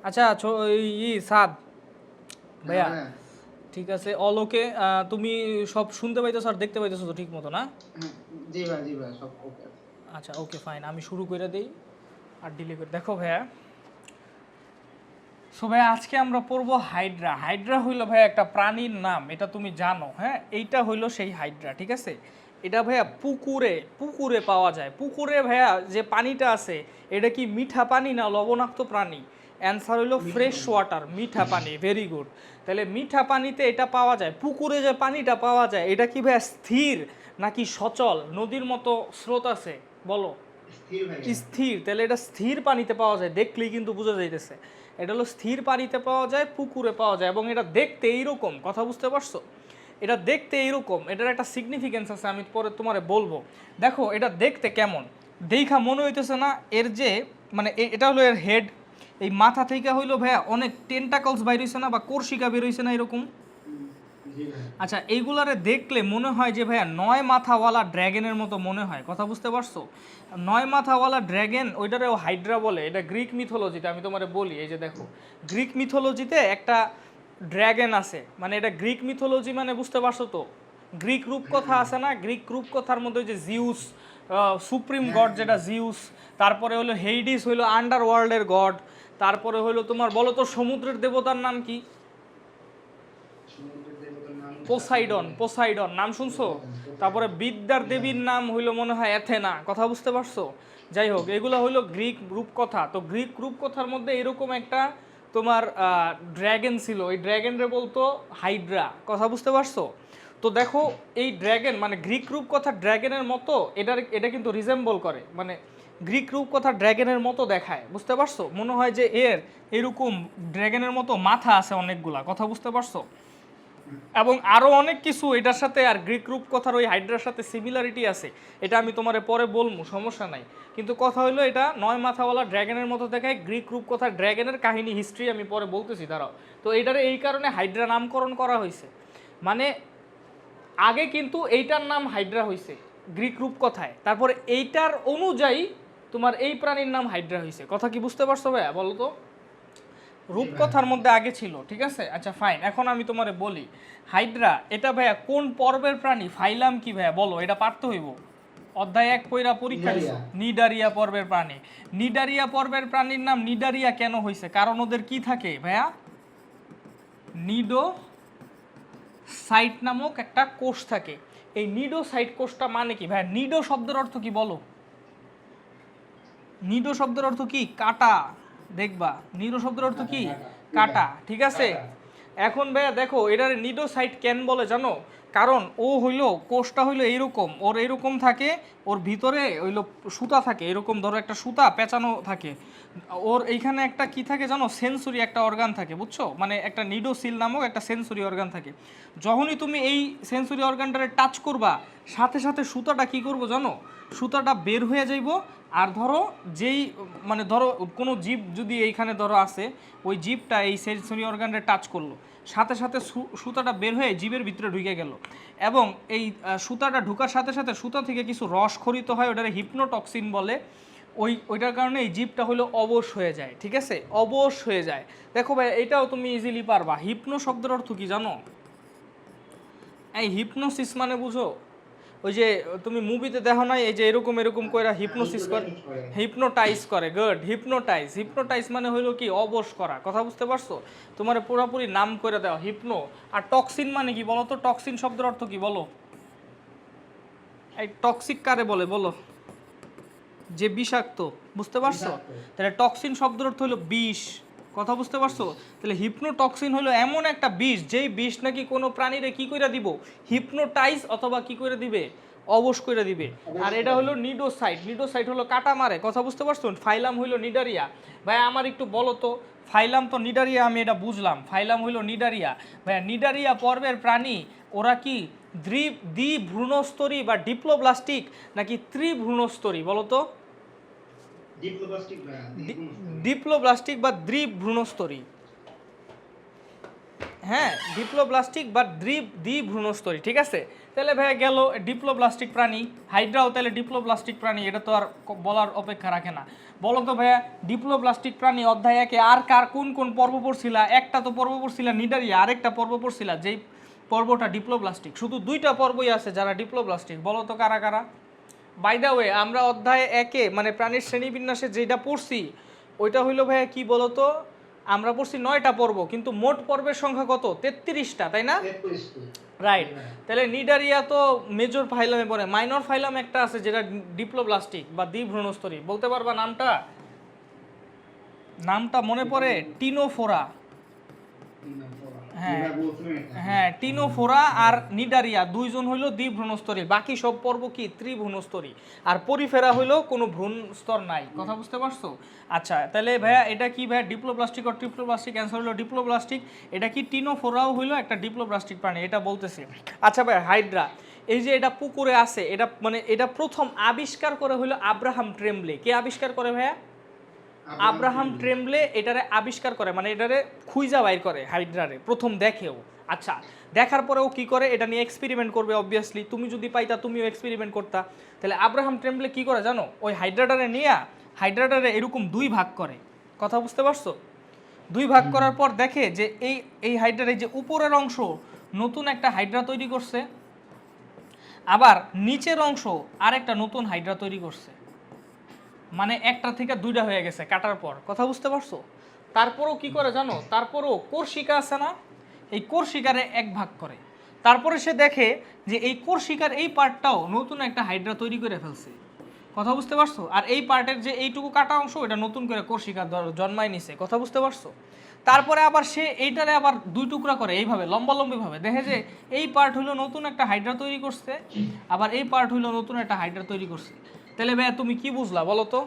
আচ্ছা সাদ হ্যাঁ ভাইয়া, ভাইয়া। ঠিক আছে অলোকে তুমি সব শুনতে পাইতেছো আর দেখতে পাইতেছো তো ঠিক মতো না? হ্যাঁ, জি ভাই, জি ভাই, সব ওকে আছে। আচ্ছা ওকে ফাইন, আমি শুরু করে দিই আর ডিলে করে দেখো ভাইয়া। সো ভাইয়া আজকে আমরা পড়বো হাইড্রা। হাইড্রা হইলো ভাইয়া একটা প্রাণীর নাম, এটা তুমি জানো। হ্যাঁ, এইটা হইলো সেই হাইড্রা, ঠিক আছে। এটা ভাইয়া পুকুরে পুকুরে পাওয়া যায়। পুকুরে ভাইয়া যে পানিটা আছে, এটা কি মিঠা পানি না লবণাক্ত প্রাণী? অ্যান্সার হইলো মিঠা ফ্রেশ পানি। ওয়াটার, মিঠা পানি। Very good. তাহলে মিঠা পানিতে এটা পাওয়া যায়। পুকুরে যে পানিটা পাওয়া যায় এটা কি ভাইয়া স্থির নাকি সচল? নদীর মতো স্রোত আছে, বলো। স্থির ভাইয়া। স্থির। তাহলে এটা স্থির পানিতে পাওয়া যায়, দেখলেই কিন্তু বোঝা যাইতেছে। এটা হলো স্থির পানিতে পাওয়া যায়, পুকুরে পাওয়া যায়, এবং এটা দেখতে এইরকম। কথা বুঝতে পারছো? এটা দেখতে এইরকম, এটার একটা সিগনিফিকেন্স আছে, আমি পরে তোমারে বলবো। দেখো এটা দেখতে কেমন, দেখা মনে হইতেছে না এর যে মানে এটা হলো এর হেড, এই মাথা থেকে হইলো ভাইয়া অনেক টেন্টাকলস বাইর হইছে না, বা কোর্শিকা বের হইছে না এরকম। হুম, জি ভাইয়া। আচ্ছা এইগুলারে দেখলে মনে হয় যে ভাইয়া 9 মাথাওয়ালা ড্র্যাগনের মতো মনে হয়। কথা বুঝতে পারছো? 9 মাথাওয়ালা ড্র্যাগন ওইটারেও হাইড্রা বলে। এটা গ্রিক মিথোলজিতে, আমি তোমারে বলি, এই যে দেখো, গ্রিক মিথোলজিতে একটা ড্র্যাগন আছে। মানে এটা গ্রিক মিথোলজি মানে বুঝতে পারছো তো? গ্রিক হ্যাঁ রূপকথা হ্যাঁ আছে না, গ্রিক রূপকথার মধ্যে ওই যে জিউস, সুপ্রিম হ্যাঁ গড হ্যাঁ। যেটা জিউস, তারপরে হলো হেইডিস হইলো আন্ডার ওয়ার্ল্ডের গড, তারপরে হইলো তোমার বলো তো সমুদ্রের দেবতার নাম কি? সমুদ্রের দেবতার নাম পোসাইডন। আসলে পোসাইডন নাম শুনছো? পোসাইডন, তারপরে পোসাইডন। বিদ্যার জি ভাই। দেবীর নাম হইলো মনে হয় অ্যাথেনা। কথা বুঝতে পারছো? যাই হোক, এগুলো হইলো গ্রিক রূপকথা। তো গ্রিক রূপকথার মধ্যে এরকম একটা তোমার ড্র্যাগন ছিল, ওই ড্র্যাগনরে বলতো হাইড্রা। কথা বুঝতে পারছো? তো দেখো, এই ড্র্যাগন মানে গ্রিক রূপকথা ড্র্যাগনের মতো, এটা কিন্তু রিজেম্বল করে, মানে গ্রিক রূপকথা ড্র্যাগনের মতো দেখায়। বুঝতে পারছো? মনে হয় যে এর এরকম ড্র্যাগনের মতো মাথা আছে অনেকগুলা। কথা বুঝতে পারছো? এবং আরও অনেক কিছু এটার সাথে আর গ্রিক রূপকথার ওই হাইড্রার সাথে সিমিলারিটি আছে। এটা আমি তোমারে পরে বলবো, সমস্যা নাই। কিন্তু কথা হলো এটা 9 মাথাওয়ালা ড্র্যাগনের মতো দেখায়। গ্রিক রূপকথার ড্র্যাগনের কাহিনী হিস্ট্রি আমি পরে বলতেছি, দাঁড়াও। তো এইটারে এই কারণে হাইড্রা নামকরণ করা হয়েছে। মানে আগে কিন্তু এইটার নাম হাইড্রা হয়েছে গ্রিক রূপকথায়, তারপরে এইটার অনুযায়ী তোমার এই প্রাণীর নাম হাইড্রা হয়েছে। কথা কি বুঝতে পারছো ভাইয়া, বলো তো? জি ভাইয়া। রূপকথার মধ্যে আগে ছিল, ঠিক আছে। আচ্ছা ফাইন, এখন আমি তোমারে বলি হাইড্রা এটা ভাইয়া কোন পর্বের প্রাণী, ফাইলাম কি ভাইয়া বলো, এটা পারতে হইব। অধ্যায় 1 পইরা পরীক্ষা দিছো। ইন্ডিয়া। নিডারিয়া পর্বের প্রাণী। নিডারিয়া পর্বের প্রাণীর নাম নিডারিয়া কেন হয়েছে? কারণ ওদের কি থাকে ভাইয়া? নিডো সাইট নামক একটা কোষ থাকে। এই নিডো সাইট কোষটা মানে কি ভাইয়া? নিডো শব্দের অর্থ কি বলো? নিডো শব্দের অর্থ কি? কাটা। দেখবা নিডো শব্দের অর্থ কাটা কি? কাটা। জি ভাই। কাটা, ঠিক আছে। কাটা। এখন ভাইয়া দেখো এটার নিডোসাইট কেন বলে জানো? কারণ ও হইলো কোষটা হইলো এইরকম, ওর এইরকম থাকে, ওর ভিতরে হইলো সুতা থাকে, এরকম ধরো একটা সুতা পেঁচানো থাকে। ওর এইখানে একটা কি থাকে জানো? সেন্সরি একটা অর্গান থাকে, বুঝছো? মানে একটা নিডোসিল নামক একটা সেন্সরি অর্গান থাকে। যখনই তুমি এই সেন্সরি অর্গানটারে টাচ করবা, সাথে সাথে সুতাটা কি করবো জানো? সুতাটা বের হয়ে যাইব। আর ধরো যেই মানে ধরো কোনো জীব যদি এইখানে ধরো আছে, ওই জীবটা এই সেন্সরি অর্গানটা টাচ করলো, সাথে সাথে সুতাটা বের হয়ে জীবের ভিতরে ঢুকে গেল। এবং এই সুতাটা ঢুকার সাথে সাথে সুতা থেকে কিছু রস খরিত হয়, ওটারে হিপনোটক্সিন বলে। ওইটার কারণে এই জীবটা হলো অবশ হয়ে যায়, ঠিক আছে, অবশ হয়ে যায়। দেখো ভাই এটাও তুমি ইজিলি পারবা। হিপনো শব্দের অর্থ কি জানো? এই হিপনোসিস মানে বুঝো? ওই যে তুমি মুভিতে দেখো না, এই যে এরকম এরকম কইরা হিপনোসিস করে, হিপনোটাইজ করে। হিপনোটাইজ করে। Good, hypnotise. হিপনোটাইজ মানে হইলো কি? অবশ করা। কথা বুঝতে পারছো? তোমার পুরোপুরি নাম করে দেওয়া হিপনো। আর টক্সিন মানে কি বলো তো? টক্সিন শব্দের অর্থ কি বলো? এই টক্সিক কারে বলে বলো? যে বিষাক্ত। বুঝতে পারছো? বিষাক্ত। তাহলে টক্সিন শব্দের অর্থ হলো বিষ। কথা বুঝতে পারছো? তাহলে হিপনোটক্সিন হলো এমন একটা বিষ, যেই বিষ নাকি কোনো প্রাণীরে কি কইরা দিব? হিপনোটাইজ অথবা কি করে দিবে? অবশ করে দিবে। আর এটা অবশ্যই। হলো নিডোসাইট। নিডোসাইট হলো কাটা মারে। কথা বুঝতে পারছো? ফাইলাম হইলো নিডারিয়া। ভাই আমার একটু বলো তো, ফাইলাম তো নিডারিয়া, আমি এটা বুঝলাম, ফাইলাম হইলো নিডারিয়া। ভাইয়া নিডারিয়া পর্বের প্রাণী ওরা কি দ্বিভ্রূণস্তরী বা ডিপ্লোব্লাস্টিক নাকি ত্রিভ্রূণস্তরী বলো তো? ডিপ্লোমাস্টিক ভাইয়া, দ্বিগুণস্তরী। ডিপ্লোব্লাস্টিক বা দ্বিভ্রূণস্তরী। হ্যাঁ, ডিপ্লোব্লাস্টিক বা দ্বিভ্রূণস্তরী, ঠিক আছে। তাহলে ভাইয়া গেল ডিপ্লোব্লাস্টিক প্রাণী। হাইড্রাও তাহলে ডিপ্লোব্লাস্টিক প্রাণী, এটা তো আর বলার অপেক্ষা রাখে না। বলো তো ভাইয়া ডিপ্লোপ্লাস্টিক প্রাণী অধ্যায় একে আর কার কোন কোন পর্ব পড়ছিলা? একটা তো পর্ব পড়ছিলা নিডারিয়া, আরেকটা পর্ব পড়ছিলা যেই পর্বটা ডিপ্লোপ্লাস্টিক। শুধু 2টা পর্বই আছে যারা ডিপ্লোপ্লাস্টিক, বলো তো কারা কারা? বাই দ্য ওয়ে আমরা অধ্যায় একে মানে প্রাণীর শ্রেণীবিন্যাসে যেটা পড়ছি ওইটা হইলো ভাইয়া কি বলতো, আমরা পড়ছি 9টা পর্ব, কিন্তু মোট পর্বের সংখ্যা কত? 33টা, তাই না? 33টি। রাইট। তাহলে নিডারিয়া তো মেজর ফাইলামে পড়ে, মাইনর ফাইলাম একটা আছে যেটা ডিপ্লোপ্লাস্টিক বা দ্বিভ্রূণস্তরী, বলতে পারবা নামটা? নামটা মনে পড়ে? টিনোফোরা। হ্যাঁ হ্যাঁ, টিনোফোরা আর নিডারিয়া দুইজন হইল দ্বিভ্রূণস্তরী, বাকি সব পর্ব কি ত্রিভ্রূণস্তরী, আর পরিফেরা হইল কোনো ভ্রূণ স্তর নাই। কথা বুঝতে পারছো? আচ্ছা তাহলে ভাইয়া এটা কি ভাইয়া ডিপ্লোপ্লাস্টিক আর ট্রিপ্লোপ্লাস্টিক? অ্যান্সার হলো ডিপ্লোপ্লাস্টিক। এটা কি টিনোফোরাও হইলো একটা ডিপ্লোপ্লাস্টিক প্রাণী, এটা বলতেছে। আচ্ছা ভাইয়া হাইড্রা, এই যে এটা পুকুরে আছে, এটা মানে এটা প্রথম আবিষ্কার করে হইলো আব্রাহাম ট্রেমলে। কে আবিষ্কার করে ভাইয়া? আব্রাহাম ট্রেমলে এটারে আবিষ্কার করে, মানে এটারে খুঁজা বাইর করে হাইড্রারে, প্রথম দেখেও। আচ্ছা দেখার পরেও কি করে, এটা নিয়ে এক্সপেরিমেন্ট করবে অবভিয়াসলি, তুমি যদি পাইতা তুমিও এক্সপেরিমেন্ট করতা। তাহলে আব্রাহাম ট্রেমলে কি করে জানো? ওই হাইড্রাটারে নিয়ে হাইড্রাটারে এরকম 2 ভাগ করে। কথা বুঝতে পারছো? 2 ভাগ করার পর দেখে যে এই এই হাইড্রার এই যে উপরের অংশ নতুন একটা হাইড্রা তৈরি করছে, আবার নিচের অংশ আরেকটা নতুন হাইড্রা তৈরি করছে, মানে একটা থেকে 2টা হয়ে গেছে কাটার পর। কথা বুঝতে পারছো? তারপরও কি করে জানো? তারপরও কোর্সিকা আছে না, এই কোর্সিকারে 1 ভাগ করে। তারপরে সে দেখে যে এই কোর্সিকার এই পার্টটাও নতুন একটা হাইড্রা তৈরি করে ফেলছে। কথা বুঝতে পারছো? আর এই পার্টের যে এইটুকু কাটা অংশ এটা নতুন করে কোর্সিকা জন্মায় নিছে। কথা বুঝতে পারছো? তারপরে আবার সে এইটারে আবার 2 টুকরা করে এইভাবে লম্বালম্বিভাবে, দেখে যে এই পার্ট হইলো নতুন একটা হাইড্রা তৈরি করছে, আবার এই পার্ট হইলো নতুন একটা হাইড্রা তৈরি করছে। তাহলে ভাইয়া তুমি কি বুঝলা বলো তো?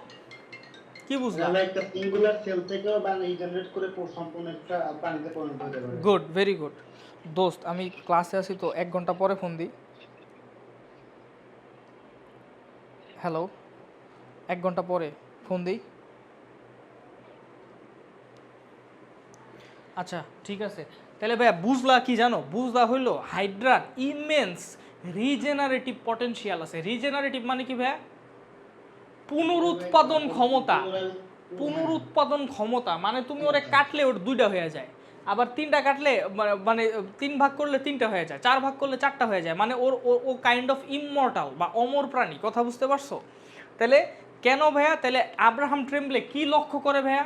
কি বুঝলা? তাহলে একটা সিঙ্গুলার সেল থেকেও বানাই জেনারেট করে সম্পূর্ণ একটা প্রাণীতে পরিণত হতে পারে। Good, very good. দোস্ত আমি ক্লাসে আছি তো 1 ঘন্টা পরে ফোন দিই। হ্যালো, 1 ঘন্টা পরে ফোন দিই। আচ্ছা ঠিক আছে। তাহলে ভাইয়া বুঝলা কি জানো? বুঝলা হইলো হাইড্রার ইমেন্স রিজেনারেটিভ পটেনশিয়াল আছে। রিজেনারেটিভ মানে কি ভাইয়া? পুনরুৎপাদন ক্ষমতা। পুনরুৎপাদন ক্ষমতা মানে তুমি ওরে কাটলে ওর 2টা হয়ে যায়, আবার 3টা কাটলে মানে 3 ভাগ করলে 3টা হয়ে যায়, 4 ভাগ করলে 4টা হয়ে যায়, মানে ওর ও কাইন্ড অফ ইমমর্টাল বা অমর প্রাণী। কথা বুঝতে পারছো? তাহলে কেন ভাইয়া? তাহলে আব্রাহাম ট্রেমলে কি লক্ষ্য করে ভাইয়া?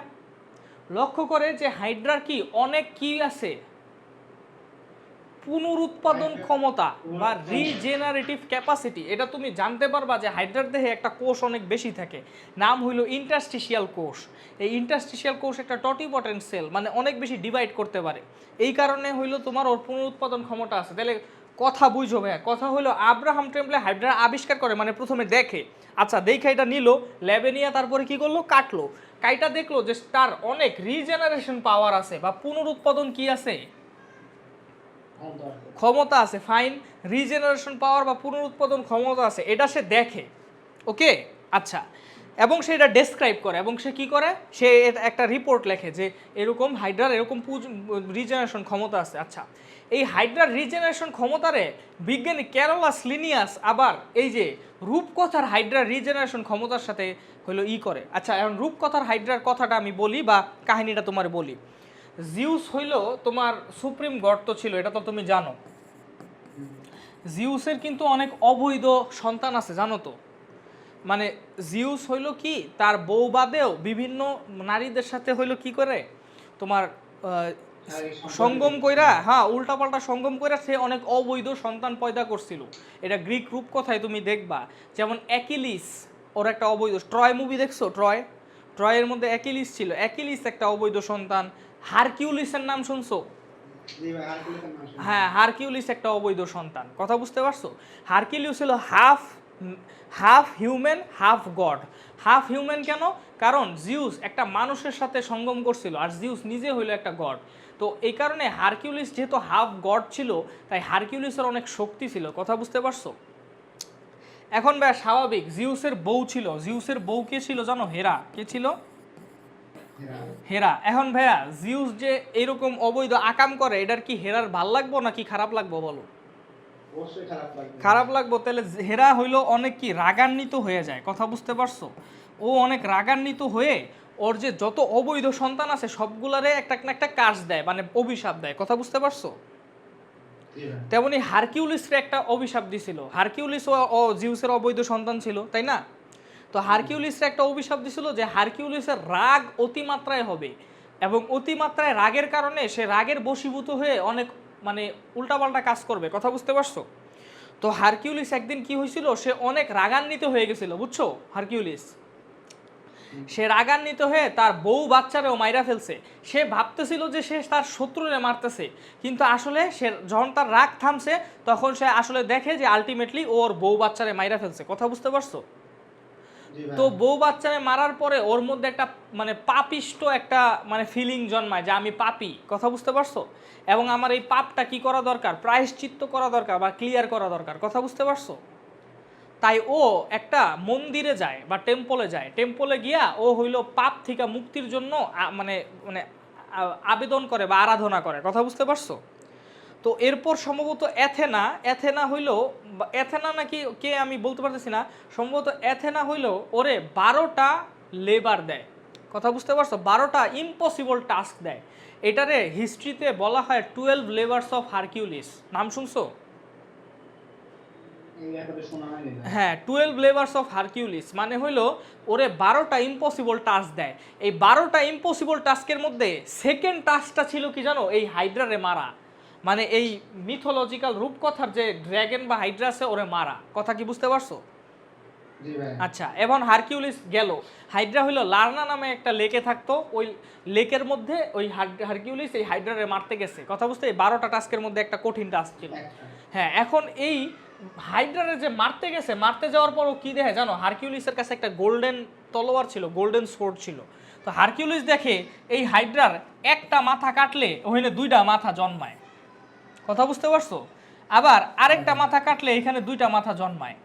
লক্ষ্য করে যে হাইড্রার কি অনেক কি আছে, পুনরুৎপাদন ক্ষমতা বা রিজেনারেটিভ ক্যাপাসিটি। এটা তুমি জানতে পারবা যে হাইড্রার দেহে একটা কোষ অনেক বেশি থাকে, নাম হইল ইন্টারস্টিশিয়াল কোষ। এই ইন্টারস্টিশিয়াল কোষ একটা টটিপটেন্ট সেল, মানে অনেক বেশি ডিভাইড করতে পারে। এই কারণে হইলো তোমার ওর পুনরুৎপাদন ক্ষমতা আছে। তাহলে কথা বুঝো ভাইয়া, কথা হইলো আব্রাহাম ট্রেমলে হাইড্রা আবিষ্কার করে, মানে প্রথমে দেখে, আচ্ছা দেখে এটা নিল ল্যাবে নিয়ে, তারপরে কি করলো? কাটলো, কাইটা দেখলো যে তার অনেক রিজেনারেশন পাওয়ার আছে বা পুনরুৎপাদন কি আছে, ক্ষমতা আছে। ফাইন, রিজেনারেশন পাওয়ার বা পুনরুৎপাদন ক্ষমতা আছে, এটা সে দেখে। ওকে আচ্ছা, এবং সে এটা ডেসক্রাইব করে, এবং সে কি করে? সে একটা রিপোর্ট লেখে যে এরকম হাইড্রার এরকম রিজেনারেশন ক্ষমতা আছে। আচ্ছা এই হাইড্রার রিজেনারেশন ক্ষমতারে বিজ্ঞানী ক্যারোলাস লিনিয়াস আবার এই যে রূপকথার হাইড্রার রিজেনারেশন ক্ষমতার সাথে হলো করে। আচ্ছা এখন রূপকথার হাইড্রার কথাটা আমি বলি বা কাহিনীটা তোমার বলি। জিউস হইল তোমার সুপ্রিম গড তো ছিল, এটা তো তুমি জানো। জিউসের কিন্তু অনেক অবৈধ সন্তান আছে জানো তো। মানে জিউস হইল কি তার বউ বাদেও বিভিন্ন নারীদের সাথে হইল কি করে তোমার সঙ্গম কইরা, হ্যাঁ উল্টাপাল্টা সঙ্গম কইরা সে অনেক অবৈধ সন্তান পয়দা করছিল। এটা গ্রিক রূপকথায় তুমি দেখবা। যেমন অ্যাকিলিস, ওর একটা অবৈধ, ট্রয় মুভি দেখছো? ট্রয়ের মধ্যে অ্যাকিলিস ছিল, অ্যাকিলিস একটা অবৈধ সন্তান। হারকিউলিসের নাম শুনছো? হ্যাঁ হারকিউলিস একটা অবৈধ সন্তান। কথা বুঝতে পারছো? হারকিউলিস হলো half human half god. Half human কেন? কারণ জিউস একটা মানুষের সাথে সঙ্গম করছিল, আর জিউস নিজে হইলো একটা গড। তো এই কারণে হারকিউলিস যেহেতু হাফ গড ছিল, তাই হারকিউলিসের অনেক শক্তি ছিল। কথা বুঝতে পারছো? এখন ভাই স্বাভাবিক, জিউসের বউ ছিল, জিউসের বউ কে ছিল জানো? হেরা। কে ছিল? হেরা। এখন ভাইয়া জিউস যে এরকম অবৈধ আকাম করে, এটার কি হেরার ভাল লাগবো নাকি খারাপ লাগবো বলো? খারাপ লাগবো। তাহলে হেরা হইলো অনেক কি রাগান্বিত হয়ে যায়। কথা বুঝতে পারছো? ও অনেক রাগান্বিত হয়ে ওর যে যত অবৈধ সন্তান আছে সবগুলারে একটা না একটা কাজ দেয়, মানে অভিশাপ দেয়। কথা বুঝতে পারছো? জি ভাই। তেমনি হারকিউলিসরে একটা অভিশাপ দিছিল। হারকিউলিস ও জিউসের অবৈধ সন্তান ছিল, তাই না? তো হারকিউলিসরে একটা অভিশাপ দিছিল যে হারকিউলিসের রাগ অতিমাত্রায় হবে, এবং অতিমাত্রায় রাগের কারণে সে রাগের বশীভূত হয়ে অনেক মানে উল্টাপাল্টা কাজ করবে। কথা বুঝতে পারছো? তো হারকিউলিস একদিন কি হয়েছিল, সে অনেক রাগান্বিত হয়ে গেছিল, বুঝছো? হারকিউলিস সে রাগান্বিত হয়ে তার বউ বাচ্চারেও মাইরা ফেলছে। সে ভাবতেছিল যে সে তার শত্রুরে মারতেছে, কিন্তু আসলে সে যখন তার রাগ থামছে তখন সে আসলে দেখে যে আলটিমেটলি ওর বউ বাচ্চারে মাইরা ফেলছে। কথা বুঝতে পারছো? জি ভাই। তো বউ বাচ্চারে মারার পরে ওর মধ্যে একটা মানে পাপিষ্ট একটা মানে ফিলিং জন্মায় যে আমি পাপী। কথা বুঝতে পারছো? এবং আমার এই পাপটা কি করা দরকার, প্রায়শ্চিত্ত করা দরকার বা ক্লিয়ার করা দরকার। কথা বুঝতে পারছো? তাই ও একটা মন্দিরে যায় বা টেম্পলে যায়। টেম্পলে গিয়া ও হইল পাপ থেকে মুক্তির জন্য মানে মানে আবেদন করে বা আরাধনা করে। কথা বুঝতে পারছো? তো এরপর সম্ভবত অ্যাথেনা, অ্যাথেনা হইল অ্যাথেনা নাকি কে আমি বলতে পারতেছি না, সম্ভবত অ্যাথেনা হইল ওরে 12টা লেবার দেয়। কথা বুঝতে পারছো? 12টা ইম্পসিবল টাস্ক দেয়। এটারে হিস্ট্রিতে বলা হয় 12 লেবার্স অফ হারকিউলিস। নাম শুনছো? এই ব্যাপারে শোনা হয়নি ভাই। হ্যাঁ, 12 লেবার্স অফ হারকিউলিস মানে হইলো ওরে 12টা ইম্পসিবল টাস্ক দেয়। এই 12টা ইম্পসিবল টাস্কের মধ্যে সেকেন্ড টাস্কটা ছিল কি জানো? এই হাইড্রারে মারা। মানে এই মিথোলজিক্যাল রূপকথার যে ড্র্যাগন বা হাইড্রা আছে ওরে মারা। কথা কি বুঝতে পারছো? জি ভাই। আচ্ছা, এখন হারকিউলিস গেল। হাইড্রা হইলো লার্না নামে একটা লেকে থাকতো, ওই লেকের মধ্যে ওই হারকিউলিস এই হাইড্রারে মারতে গেছে। কথা বুঝতে? এই 12টা টাস্কের মধ্যে একটা কঠিন টাস্ক ছিল। একটা। হ্যাঁ, এখন এই হাইড্রারে যে মারতে গেছে, মারতে যাওয়ার পরও কি দেখে জানো? হারকিউলিসের কাছে একটা গোল্ডেন তলোয়ার ছিল, গোল্ডেন সোর্ড ছিল। তো হারকিউলিস দেখে এই হাইড্রার একটা মাথা কাটলে ওখানে 2টা মাথা জন্মায়। কথা বুঝতে পারছো? আবার আরেকটা মাথা কাটলে এখানে 2টা মাথা জন্মায়।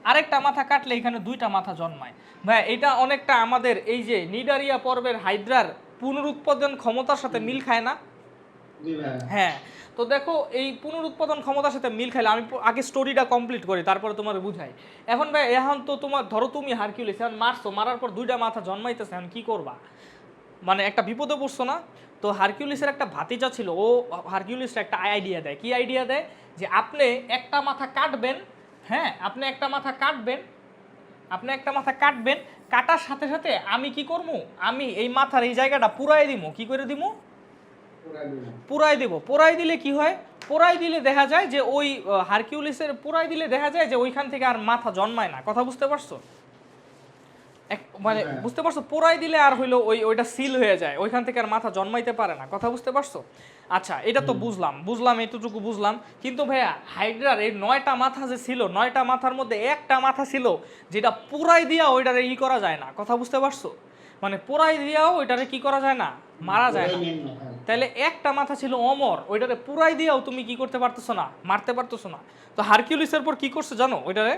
আরেকটা মাথা কাটলে এখানে 2টা মাথা জন্মায়। ভাই এটা অনেকটা আমাদের এই যে নিডারিয়া পর্বের হাইড্রার পুনরুৎপাদন ক্ষমতার সাথে মিল খায় না? জি ভাই। হ্যাঁ। তো দেখো এই পুনরুৎপাদন ক্ষমতার সাথে মিল খাইলে আমি আগে স্টোরিটা কমপ্লিট করি, তারপরে তোমার বুঝাই। এখন ভাই এখন তো তোমার ধরো তুমি হারকিউলিস, এখন মারছো, মারার পর 2টা মাথা জন্মাইতেছে, এখন কি করবা? মানে একটা বিপদে পড়ছো না? তো হারকিউলিসের একটা ভাতিজা ছিল, ও হারকিউলিসের একটা আইডিয়া দেয়। কি আইডিয়া দেয়? যে আপনি একটা মাথা কাটবেন, হ্যাঁ আপনি একটা মাথা কাটবেন, আপনি একটা মাথা কাটবেন, কাটার সাথে সাথে আমি কি করবো, আমি এই মাথার এই জায়গাটা পুরাই দিমু। কি করে দিমু? পুরা দিন। পোড়াই দেব। পোড়াই দিলে কি হয়? পোড়াই দিলে দেখা যায় যে ওই হারকিউলিসের পোড়াই দিলে দেখা যায় যে ওইখান থেকে আর মাথা জন্মায় না। কথা বুঝতে পারছো? মানে বুঝতে পারছো? পোড়াই দিলে আর হইলো ওইটা সিল হয়ে যায়, ওইখান থেকে আর মাথা জন্মাইতে পারে না। কথা বুঝতে পারছো? আচ্ছা, এটা তো বুঝলাম এতটুকু বুঝলাম। কিন্তু ভাইয়া হাইড্রার এই 9টা মাথা যে ছিল, 9টা মাথার মধ্যে একটা মাথা ছিল যেটা পোড়াই দিয়া ওইটারে করা যায় না। কথা বুঝতে পারছো? মানে পোড়াই দিয়াও ওইটারে কি করা যায় না, মারা যায় না। পুরাই মেন মাথা। তাহলে একটা মাথা ছিল অমর, ওইটারে পুরাই দিয়াও তুমি কি করতে পারতেছো না, মারতে পারতেছো না। তো হারকিউলিসের পর কি করছে জানো? ওইটারে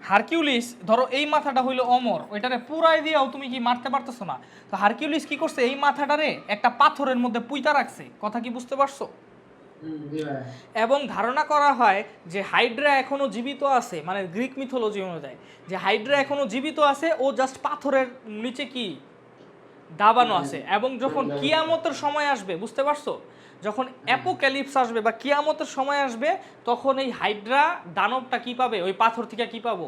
হারকিউলিস ধরো এই মাথাটা হইলো অমর, ওইটারে পুরাই দিয়াও তুমি কি মারতে পারতেছো না। তো হারকিউলিস কি করছে? এই মাথাটারে একটা পাথরের মধ্যে পুইতা রাখছে। কথা কি বুঝতে পারছো? জি ভাই। এবং ধারণা করা হয় যে হাইড্রা এখনো জীবিত আছে, মানে গ্রিক মিথোলজি অনুযায়ী যে হাইড্রা এখনো জীবিত আছে, ও জাস্ট পাথরের নিচে কি দাবানো আছে। এবং যখন কিয়ামতের সময় আসবে, বুঝতে পারছো, যখন অ্যাপোক্যালিপস আসবে বা কিয়ামতের সময় আসবে, তখন এই হাইড্রা দানবটা কি পাবে? ওই পাথর থেকে কি পাবো?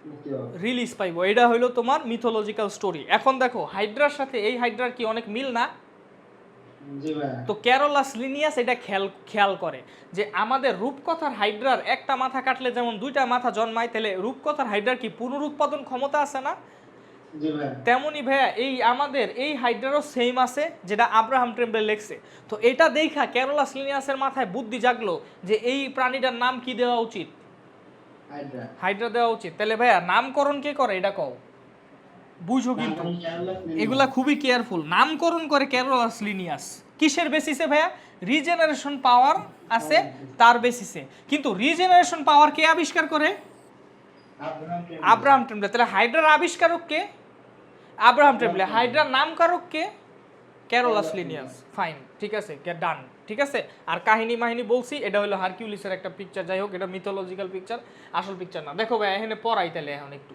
মুক্তি হবে। রিলিজ পাইবো। এটা হইলো তোমার মিথোলজিক্যাল স্টোরি। এখন দেখো হাইড্রার সাথে এই হাইড্রার কি অনেক মিল না? জি ভাই। তো ক্যারোলাস লিনিয়াস এটা খেয়াল করে যে আমাদের রূপকথার হাইড্রার একটা মাথা কাটলে যেমন 2টা মাথা জন্মায়, তাহলে রূপকথার হাইড্রার কি পুনরুৎপাদন ক্ষমতা আছে না? জি ভাই। তেমনি ভাইয়া এই আমাদের এই হাইড্রারও সেম আছে, যেটা আব্রাহাম টেম্পলে লেখছে। তো এটা দেখা ক্যারোলাস লিনিয়াসের মাথায় বুদ্ধি জাগলো যে এই প্রাণীটার নাম কি দেওয়া উচিত? হাইড্রা। হাইড্রা দেওয়া উচিত। তাহলে ভাইয়া নামকরণ কে করে এটা কও? বুঝো কিন্তু নামকরণ ক্যারোলাস লিনিয়াস। এগুলা খুবই কেয়ারফুল। নামকরণ করে ক্যারোলাস লিনিয়াস। কিসের বেসিসে ভাইয়া? রিজেনারেশন পাওয়ার আছে তার বেসিসে। কিন্তু রিজেনারেশন পাওয়ার কে আবিষ্কার করে? Abraham Trembley. তাহলে হাইড্রার আবিষ্কারক কে? Abraham Trembley. হাইড্রার নামকারক কে? Carolus Linnaeus. ফাইন, ঠিক আছে, গেট ডান। ঠিক আছে। আর কাহিনী মাহিনী বলছি, এটা হলো হারকিউলিসের একটা পিকচার, যাই হোক এটা মিথোলজিক্যাল পিকচার, আসল পিকচার না। দেখো ভাই এখানে পড়াই তাহলে এখন একটু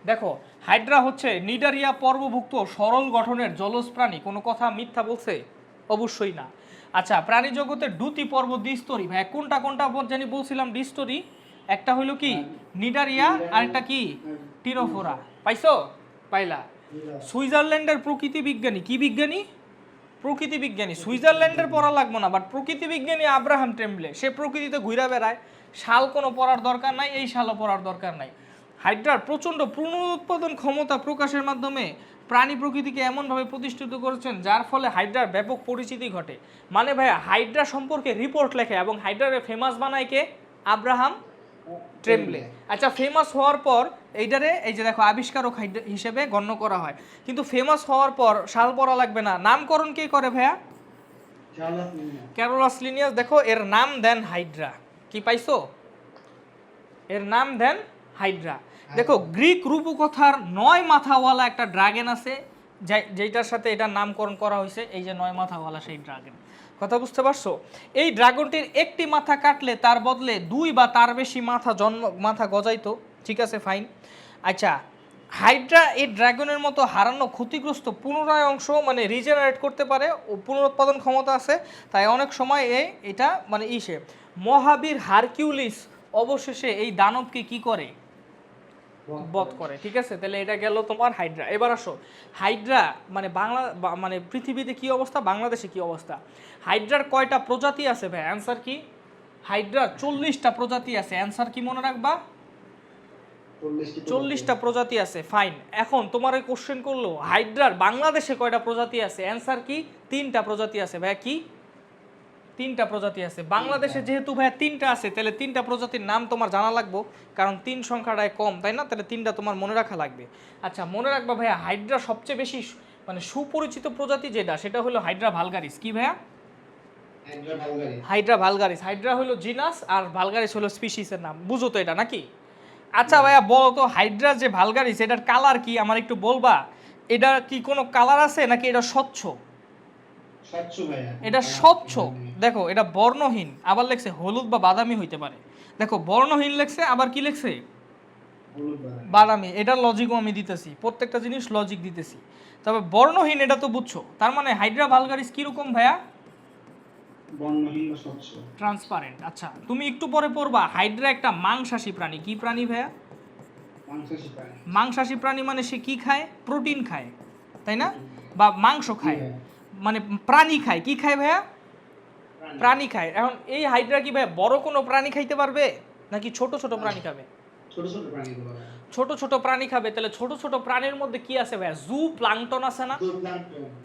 দেখো, হাইড্রা হচ্ছে নিডারিয়া পর্বভুক্ত সরল গঠনের জলজ প্রাণী। কোনো কথা মিথ্যা বলছে? অবশ্যই না। আচ্ছা, প্রাণী জগতের দুটি পর্ব দ্বিস্তরী। ভাই কোনটা কোনটা জানি বলছিলাম দ্বিস্তরী? একটা হলো কি নিডারিয়া, আর একটা কি টিনোফোরা। পাইছো? পাইলা। সুইজারল্যান্ডের প্রকৃতি বিজ্ঞানী, কি বিজ্ঞানী? প্রকৃতি বিজ্ঞানী। সুইজারল্যান্ডের পড়া লাগবো না, বাট প্রকৃতি বিজ্ঞানী আব্রাহাম টেম্বলে, সে প্রকৃতিতে ঘুরে বেড়ায়, শাল কোনো পড়ার দরকার নাই, এই শালও পড়ার দরকার নাই। হাইড্রার প্রচণ্ড পুনরুৎপাদন ক্ষমতা প্রকাশের মাধ্যমে প্রাণী প্রকৃতিকে এমনভাবে প্রতিষ্ঠিত করেছেন যার ফলে হাইড্রার ব্যাপক পরিচিতি ঘটে। মানে ভাইয়া হাইড্রা সম্পর্কে রিপোর্ট লেখে এবং হাইড্রারে ফেমাস বানায় কে? আব্রাহাম ট্রেমলে। আচ্ছা, ফেমাস হওয়ার পর এইটারে এই যে দেখো আবিষ্কারক হিসেবে গণ্য করা হয়, কিন্তু ফেমাস হওয়ার পর শাল পড়া লাগবে না, নামকরণ কে করে ভাইয়া? Carolus Linnaeus. দেখো এর নাম দেন হাইড্রা। কি পাইছো? এর নাম দেন হাইড্রা। দেখো গ্রিক রূপকথার 9 মাথাওয়ালা একটা ড্রাগন আছে, যেটার সাথে এটার নামকরণ করা হয়েছে, এই যে 9 মাথাওয়ালা সেই ড্রাগন। কথা বুঝতে পারছো? এই ড্রাগনটির একটি মাথা কাটলে তার বদলে 2 বা তার বেশি মাথা গজাইতো। ঠিক আছে, ফাইন। আচ্ছা, হাইড্রা এই ড্রাগনের মতো হারানো ক্ষতিগ্রস্ত পুনরায় অংশ মানে রিজেনারেট করতে পারে ও পুনরুৎপাদন ক্ষমতা আছে, তাই অনেক সময় এটা মানে মহাবীর হারকিউলিস অবশেষে এই দানবকে কি করে? বধ করে। ঠিক আছে, তাহলে এটা গেল তোমার হাইড্রা। এবার আসো, হাইড্রা মানে মানে পৃথিবীতে কি অবস্থা, বাংলাদেশে কি অবস্থা? হাইড্রার কয়টা প্রজাতি আছে ভাই? অ্যান্সার কি? হাইড্রার 40টা প্রজাতি আছে। অ্যান্সার কি মনে রাখবা? 40টা প্রজাতি আছে। ফাইন। এখন তোমার ওই কোশ্চেন করলো হাইড্রার বাংলাদেশে কয়টা প্রজাতি আছে? অ্যান্সার কি? 3টা প্রজাতি আছে। ভাইয়া কি? 3টা প্রজাতি আছে বাংলাদেশে। যেহেতু ভাইয়া 3টা আছে, তাহলে 3টা প্রজাতির নাম তোমার জানা লাগবে, কারণ 3 সংখ্যাটায় কম, তাই না? তাহলে 3টা তোমার মনে রাখা লাগবে। আচ্ছা, মনে রাখবা ভাইয়া হাইড্রা সবচেয়ে বেশি মানে সুপরিচিত প্রজাতি যেটা, সেটা হলো হাইড্রা ভালগারিস। কি ভাইয়া? Hydra vulgaris. হাইড্রা হলো জিনাস আর ভালগারিস হলো স্পিসিসের নাম। বুঝো তো এটা নাকি? আচ্ছা ভাইয়া বলো তো, হাইড্রা যে ভালগারিস এটার কালার কি আমার একটু বলবা? এটা কি কোনো কালার আছে নাকি এটা স্বচ্ছ? এটা স্বচ্ছ। দেখো এটা বর্ণহীন, আবার লেখছে হলুদ বা বাদামি হইতে পারে। দেখো বর্ণহীন লেখছে, আবার কি লেখছে? বাদামি। এটার লজিকও আমি দিতেছি, প্রত্যেকটা জিনিস লজিক দিতেছি। তবে বর্ণহীন এটা তো বুঝছো, তার মানে হাইড্রা ভালগারিস কিরকম ভাইয়া? বর্ণহীন বা স্বচ্ছ, ট্রান্সপারেন্ট। আচ্ছা, তুমি একটু পরে পড়বা হাইড্রা একটা মাংসাশী প্রাণী। কি প্রাণী ভাইয়া? মাংসাশী প্রাণী। মাংসাশী প্রাণী মানে সে কি খায়? প্রোটিন খায়, তাই না? বা মাংস খায়, মানে প্রাণী খায়। কি খায় ভাইয়া? প্রাণী খায়। এখন এই হাইড্রা কি ভাইয়া বড় কোনো প্রাণী খাইতে পারবে নাকি ছোট ছোট প্রাণী খাবে? ছোট ছোট প্রাণী খাবে। তাহলে ছোট ছোট প্রাণীর মধ্যে কি আছে ভাইয়া? জু প্লাঙ্কটন আছে না?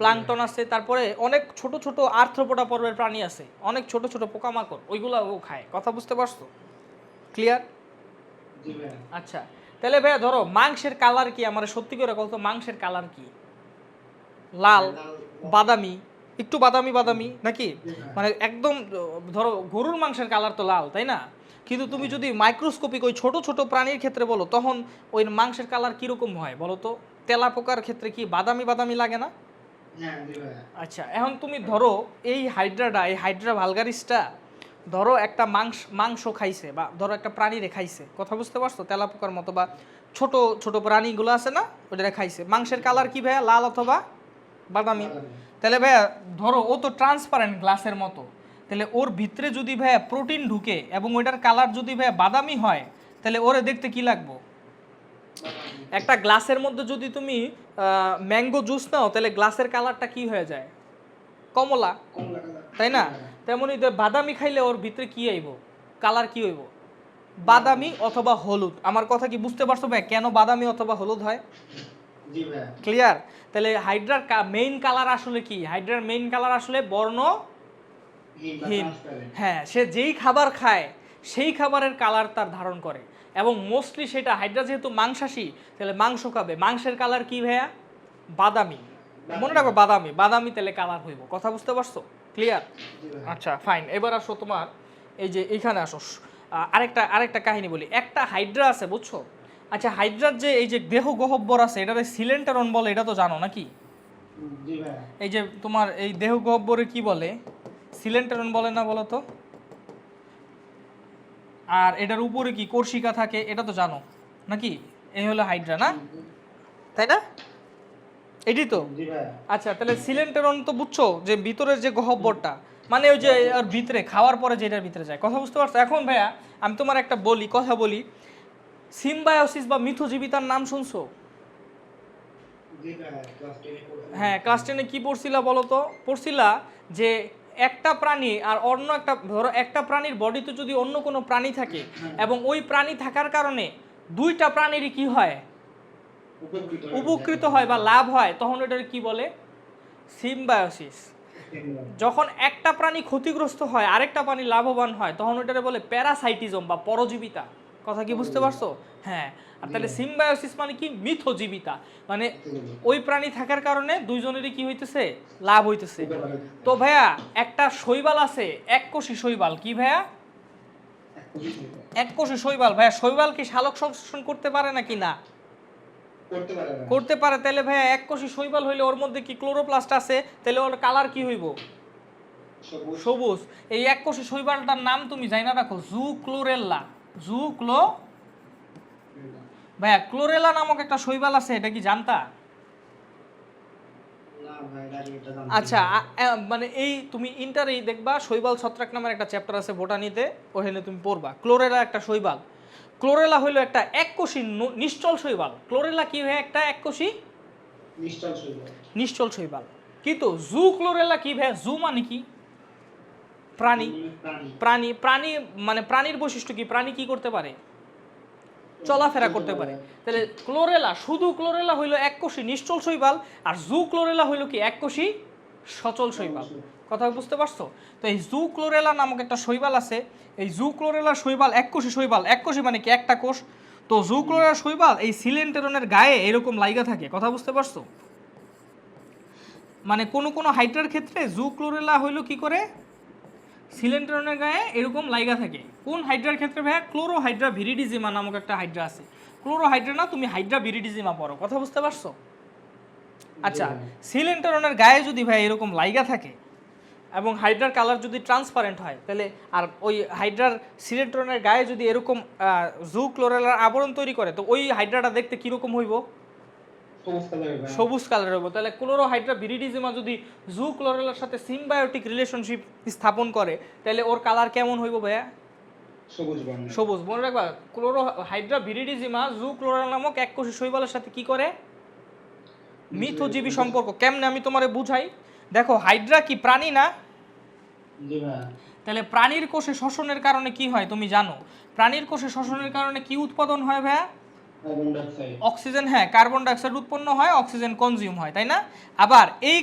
প্লাঙ্কটন আছে। তারপরে অনেক ছোট ছোট আর্থ্রোপোডা পর্বের প্রাণী আছে, অনেক ছোট ছোট পোকামাকড়, ওইগুলো ও খায়। কথা বুঝতে পারছো? ক্লিয়ার? আচ্ছা, তাহলে ভাইয়া ধরো মাংসের কালার কি? আমার সত্যি করে বলতো মাংসের কালার কি? লাল, বাদামি, একটু বাদামি বাদামি নাকি? মানে একদম ধরো গরুর মাংসের কালার তো লাল, তাই না? কিন্তু তুমি যদি মাইক্রোস্কোপিক ওই ছোট ছোট প্রাণীর ক্ষেত্রে বলো, তখন ওই মাংসের কালার কিরকম হয় বলো তো? তেলাপোকার ক্ষেত্রে কি বাদামি বাদামি লাগে না? আচ্ছা, এখন তুমি ধরো এই হাইড্রা ভালগারিসটা ধরো একটা মাংস খাইছে, বা ধরো একটা প্রাণীরে খাইছে। কথা বুঝতে পারছো? তেলাপোকার মতো বা ছোট ছোট প্রাণীগুলো আছে না, ওটা খাইছে। মাংসের কালার কি ভাইয়া? লাল অথবা বাদামি। তাহলে ভাইয়া ধরো ও তো ট্রান্সপারেন্ট গ্লাসের মতো, তাহলে ওর ভিতরে যদি ভাইয়া প্রোটিন ঢুকে এবং ওইটার কালার যদি ভাইয়া বাদামি হয়, তাহলে ওরে দেখতে কি লাগবো? একটা গ্লাসের মধ্যে যদি তুমি ম্যাঙ্গো জুস নাও, তাহলে গ্লাসের কালারটা কি হয়ে যায়? কমলা, তাই না? তেমনই বাদামি খাইলে ওর ভিতরে কি আইব? কালার কি হইব? বাদামি অথবা হলুদ। আমার কথা কি বুঝতে পারছো ভাই কেন বাদামি অথবা হলুদ হয়? ক্লিয়ার? তাহলে হাইড্রার মেইন কালার আসলে কি? হাইড্রার মেইন কালার আসলে বর্ণহীন। হ্যাঁ, সে যেই খাবার খায় সেই খাবারের কালার তার ধারণ করে, এবং মোস্টলি সেটা হাইড্রা যেহেতু মাংসাশী, তাহলে মাংস খাবে। মাংসের কালার কি ভাইয়া? বাদামি। মনে রাখবে বাদামি, বাদামি তাহলে কালার হইব। কথা বুঝতে পারছো? ক্লিয়ার? আচ্ছা, ফাইন। এবার আসো তোমার এই যে এইখানে আসো, আরেকটা কাহিনী বলি। একটা হাইড্রা আছে, বুঝছো? আচ্ছা, হাইড্রার যে এই যে দেহ গহ্বর আছে, এটাতে সিলেন্টারন বলে, এটা তো জানো নাকি? এই যে তোমার এই দেহ গহ্বরে কি বলে? সিলেন্টেরন বলে না বলো তো? আর এটার উপরে কি কোর্সিকা থাকে, এটা তো জানো নাকি? এই হলো হাইড্রা, না তাই না? এটি তো। জি ভাই। আচ্ছা, তাহলে সিলেন্টেরন তো বুঝছো যে ভিতরের যে গহ্বরটা, মানে ওই যে ওর ভিতরে খাওয়ার পরে যেটার ভিতরে যায়, কথা বুঝতে পারছো? এখন ভাইয়া আমি তোমার একটা কথা বলি, সিম্বায়োসিস বা মিথজীবিতার নাম শুনছো? জি ভাই, ক্লাস 10 এ পড়ছিলাম। হ্যাঁ, ক্লাস 10-এ কি পড়ছিলা বলো তো? পড়ছিলা যে একটা প্রাণী আর অন্য একটা, ধরো একটা প্রাণীর বডিতে যদি অন্য কোনো প্রাণী থাকে এবং ওই প্রাণী থাকার কারণে দুইটা প্রাণীরই কি হয়, উপকৃত হয় বা লাভ হয়, তখন এটার কি বলে? সিম্বায়োসিস। যখন একটা প্রাণী ক্ষতিগ্রস্ত হয় আরেকটা প্রাণী লাভবান হয়, তখন ওটারে বলে প্যারাসাইটিজম বা পরজীবিতা। কথা কি বুঝতে পারছো? হ্যাঁ। আর তাহলে সিম্বায়োসিস মানে কি? মিথজীবিতা, মানে ওই প্রাণী থাকার কারণে দুইজনেরই কি হইতেছে? লাভ হইতেছে। তো ভাইয়া একটা শৈবাল আছে, এককোষী শৈবাল। কি ভাইয়া? এককোষী শৈবাল। ভাইয়া শৈবাল কি সালোক সংশ্লেষণ করতে পারে নাকি না? করতে পারে না। করতে পারে। তাহলে ভাইয়া এককোষী শৈবাল হইলে ওর মধ্যে কি ক্লোরোপ্লাস্ট আছে, তাহলে ওর কালার কি হইব? সবুজ। সবুজ। এই এককোষী শৈবালটার নাম তুমি জানা রাখো, জুক্লোরেল্লা। ভাইয়া ক্লোরেলা নামক একটা শৈবাল আছে, এটা কি জানতা? না ভাই, আগে এটা জানতাম আচ্ছা, না। মানে এই তুমি ইন্টারেই দেখবা শৈবাল ছত্রাক নামের একটা চ্যাপ্টার আছে বোটানিতে, ওখানে তুমি পড়বা ক্লোরেলা একটা শৈবাল। ক্লোরেলা হইলো একটা এককোষী নিশ্চল শৈবাল। ক্লোরেলা কি হয়? একটা এককোষী নিশ্চল শৈবাল। নিশ্চল শৈবাল। কিন্তু জু ক্লোরেলা কি ভাই? জু মানে কি? প্রাণী। প্রাণী। প্রাণী প্রাণী মানে প্রাণীর বৈশিষ্ট্য কি? প্রাণী কি করতে পারে? চলাফেরা করতে পারে। তাহলে ক্লোরেলা, শুধু ক্লোরেলা হইলো এককোষী নিশ্চল শৈবাল, আর জু ক্লোরেলা হইলো কি? এককোষী সচল শৈবাল। কথা বুঝতে পারছো? তো এই জু ক্লোরেলা নামক একটা শৈবাল আছে। এই জু ক্লোরেলা শৈবাল এককোষী শৈবাল। এককোষী মানে কি? একটা কোষ। তো জু ক্লোরেলা শৈবাল এই সিলেন্টেরনের গায়ে এরকম লাইগা থাকে। কথা বুঝতে পারছো? মানে কোনো কোনো হাইড্রার ক্ষেত্রে জু ক্লোরেলা হইলো কি করে? সিলেন্টেরনের গায়ে এরকম লাইগা থাকে। কোন হাইড্রার ক্ষেত্রে ভাইয়া? ক্লোরোহাইড্রা ভিরিডিজিমা নামক একটা হাইড্রা আছে। ক্লোরোহাইড্রা না, তুমি হাইড্রা ভিরিডিজিমা পড়ো। কথা বুঝতে পারছো? আচ্ছা, সিলেন্টেরনের গায়ে যদি ভাই এরকম লাইগা থাকে এবং হাইড্রার কালার যদি ট্রান্সপারেন্ট হয়, তাহলে আর ওই হাইড্রার সিলেন্টেরনের গায়ে যদি এরকম জু ক্লোরেলার আবরণ তৈরি করে, তো ওই হাইড্রাটা দেখতে কিরকম হইব? সবুজ কালারের ভাই। সবুজ কালার হইব। তাহলে ক্লোরোহাইড্রা ভিরিডিজিমা যদি জু ক্লোরেলার সাথে সিম্বায়োটিক রিলেশনশিপ স্থাপন করে, তাহলে ওর কালার কেমন হইব ভাইয়া? সবুজ বর্ণ। সবুজ। মনে রাখবা, ক্লোরোহাইড্রা ভিরিডিজিমা জু ক্লোরেলা নামক এককোষী শৈবালের সাথে কি করে? মিথজীবী সম্পর্ক। কেমনে আমি তোমারে বুঝাই। দেখো, হাইড্রা কি প্রাণী না? জি ভাই। তাহলে প্রাণীর কোষে শ্বসনের কারণে কি হয় তুমি জানো? প্রাণীর কোষে শ্বসনের কারণে কি উৎপাদন হয় ভাইয়া? Carbon dioxide. অক্সিজেন। হ্যাঁ, কার্বন ডাইঅক্সাইড উৎপন্ন হয়, অক্সিজেন কনজিউম হয়, তাই না? আবার এই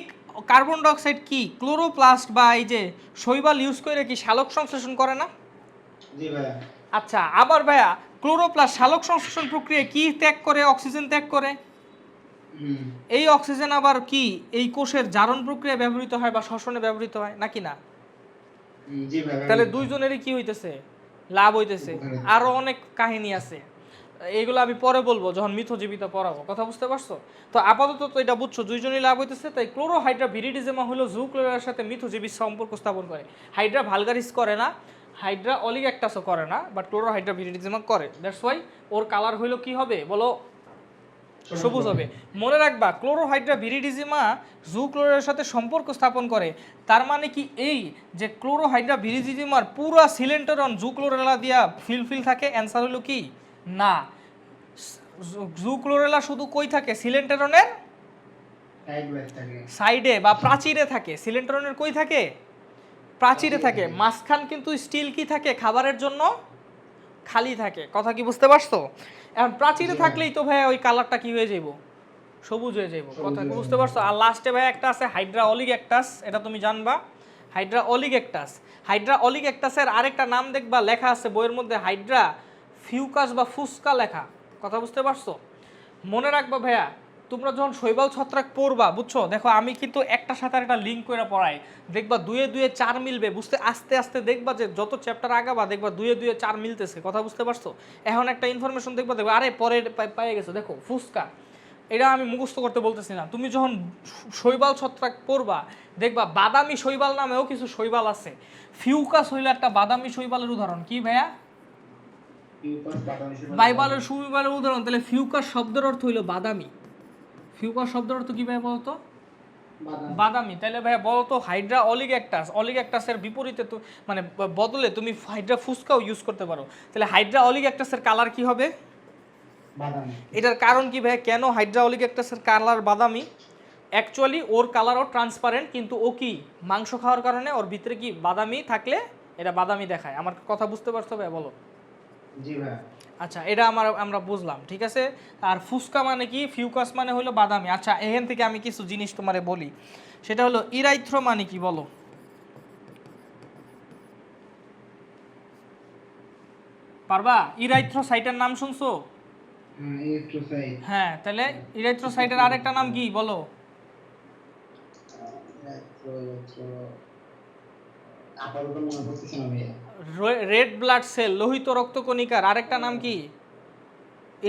কার্বন ডাইঅক্সাইড কি ক্লোরোপ্লাস্ট বা এই যে শৈবাল ইউজ করে কি সালোক সংশ্লেষণ করে না? জি ভাই। আচ্ছা, আবার ভাইয়া ক্লোরোপ্লাস্ট সালোক সংশ্লেষণ প্রক্রিয়ায় কি ত্যাগ করে? অক্সিজেন ত্যাগ করে। এই অক্সিজেন আবার কি এই কোষের জারণ প্রক্রিয়ায় ব্যবহৃত হয় বা শ্বসনে ব্যবহৃত হয় নাকি না? জি ভাই। তাহলে দুইজনেরই কি হইতেছে? লাভ হইতেছে। আরো অনেক কাহিনী আছে, এইগুলো আমি পরে বলবো যখন মিথজীবিতা পড়াবো। কথা বুঝতে পারছো? তো আপাতত তো এটা বুঝছো, দুইজনই লাভ হইতেছে। তাই ক্লোরোহাইড্রা ভিরিডিজিমা হলো জু ক্লোরেলার সাথে মিথজীবী সম্পর্ক স্থাপন করে। হাইড্রা ভালগারিস করে না, হাইড্রা অলিগ্যাক্টাসও করে না, বাট ক্লোরোহাইড্রা ভিরিডিজিমা করে। দ্যাটস ওয়াই ওর কালার হইলো কি হবে বলো? সবুজ হবে। মনে রাখবা, ক্লোরোহাইড্রা ভিরিডিজিমা জু ক্লোরেলার সাথে সম্পর্ক স্থাপন করে। তার মানে কি এই যে ক্লোরোহাইড্রা ভিরিডিজিমার পুরো সিলেন্টেরন জু ক্লোরেলা দিয়া ফিল থাকে? অ্যান্সার হলো কি না। জু ক্লোরেলা শুধু কই থাকে? সিলেন্টেরনের সাইডে বা প্রাচীরে থাকে। সিলেন্টেরনের কই থাকে? প্রাচীরে থাকে। মাঝখান কিন্তু স্টিল কি থাকে? খাবারের জন্য খালি থাকে। কথা কি বুঝতে পারছো? এখন প্রাচীরে থাকলেই তো ভাই ওই কালারটা কি হয়ে যাইব? সবুজ হয়ে যাইব। কথা কি বুঝতে পারছো? আর লাস্টে ভাই একটা আছে হাইড্রা অলিগ্যাক্টাস, এটা তুমি জানবা। হাইড্রা অলিগ্যাক্টাস। হাইড্রা অলিগ্যাক্টাসের আরেকটা নাম দেখবা লেখা আছে বইয়ের মধ্যে, হাইড্রা ফিউকাস বা ফুসকা লেখা। কথা বুঝতে পারছো? মনে রাখবা ভাইয়া, তোমরা যখন শৈবাল ছত্রাক পড়বা, বুঝছো, দেখো আমি কিন্তু একটা সাথে একটা লিঙ্ক করে পড়াই। দেখবা দুয়ে দুয়ে চার মিলবে। বুঝতে আস্তে আস্তে দেখবা যে যত চ্যাপ্টার আগাবা দেখবা দুয়ে দুয়ে চার মিলতেছে। কথা বুঝতে পারছো? এখন একটা ইনফরমেশন দেখবা আরে পরে পেয়ে গেছো। দেখো ফুসকা, এটা আমি মুখস্থ করতে বলতেছি না, তুমি যখন শৈবাল ছত্রাক পড়বা দেখবা বাদামি শৈবাল নামেও কিছু শৈবাল আছে। ফিউকাস হইল একটা বাদামি শৈবালের উদাহরণ। কি ভাইয়া? বাইবালের শৈবালের উদাহরণ। তাহলে ফিউকাস শব্দের অর্থ হইল বাদামি। ফিউকাস শব্দের অর্থ কি ভাইয়া বলতো? বাদামি। তাহলে ভাইয়া বলতো হাইড্রা অলিগ্যাক্টাস, অলিগ্যাক্টাসের বিপরীতে তো মানে বদলে তুমি হাইড্রা ফুসকাও ইউজ করতে পারো। তাহলে হাইড্রা অলিগ্যাক্টাসের কালার কি হবে? বাদামি। এটার কারণ কি ভাইয়া, কেন হাইড্রা অলিগ্যাক্টাসের কালার বাদামি? অ্যাকচুয়ালি ওর কালারও ট্রান্সপারেন্ট, কিন্তু ও কি মাংস খাওয়ার কারণে ওর ভিতরে কি বাদামি থাকলে এটা বাদামি দেখায়। আমার কথা বুঝতে পারছো ভাইয়া? বলো। জি ভাই। আচ্ছা, এটা আমরা বুঝলাম, ঠিক আছে। আর ফুসকা মানে কি? ফিউকাস মানে হলো বাদামি। আচ্ছা, এখান থেকে আমি কিছু জিনিস তোমারে বলি, সেটা হলো ইরাইথ্রো মানে কি বলো? পারবা? ইরাইথ্রোসাইটের নাম শুনছো? ইলেকট্রোসাইট। হ্যাঁ, তাহলে ইরাইথ্রোসাইটের আরেকটা নাম কি বলো? আপাতত মনে পড়তেছে না ভাইয়া। রেড ব্লাড সেল, লোহিত রক্তকণিকার আরেকটা নাম কি?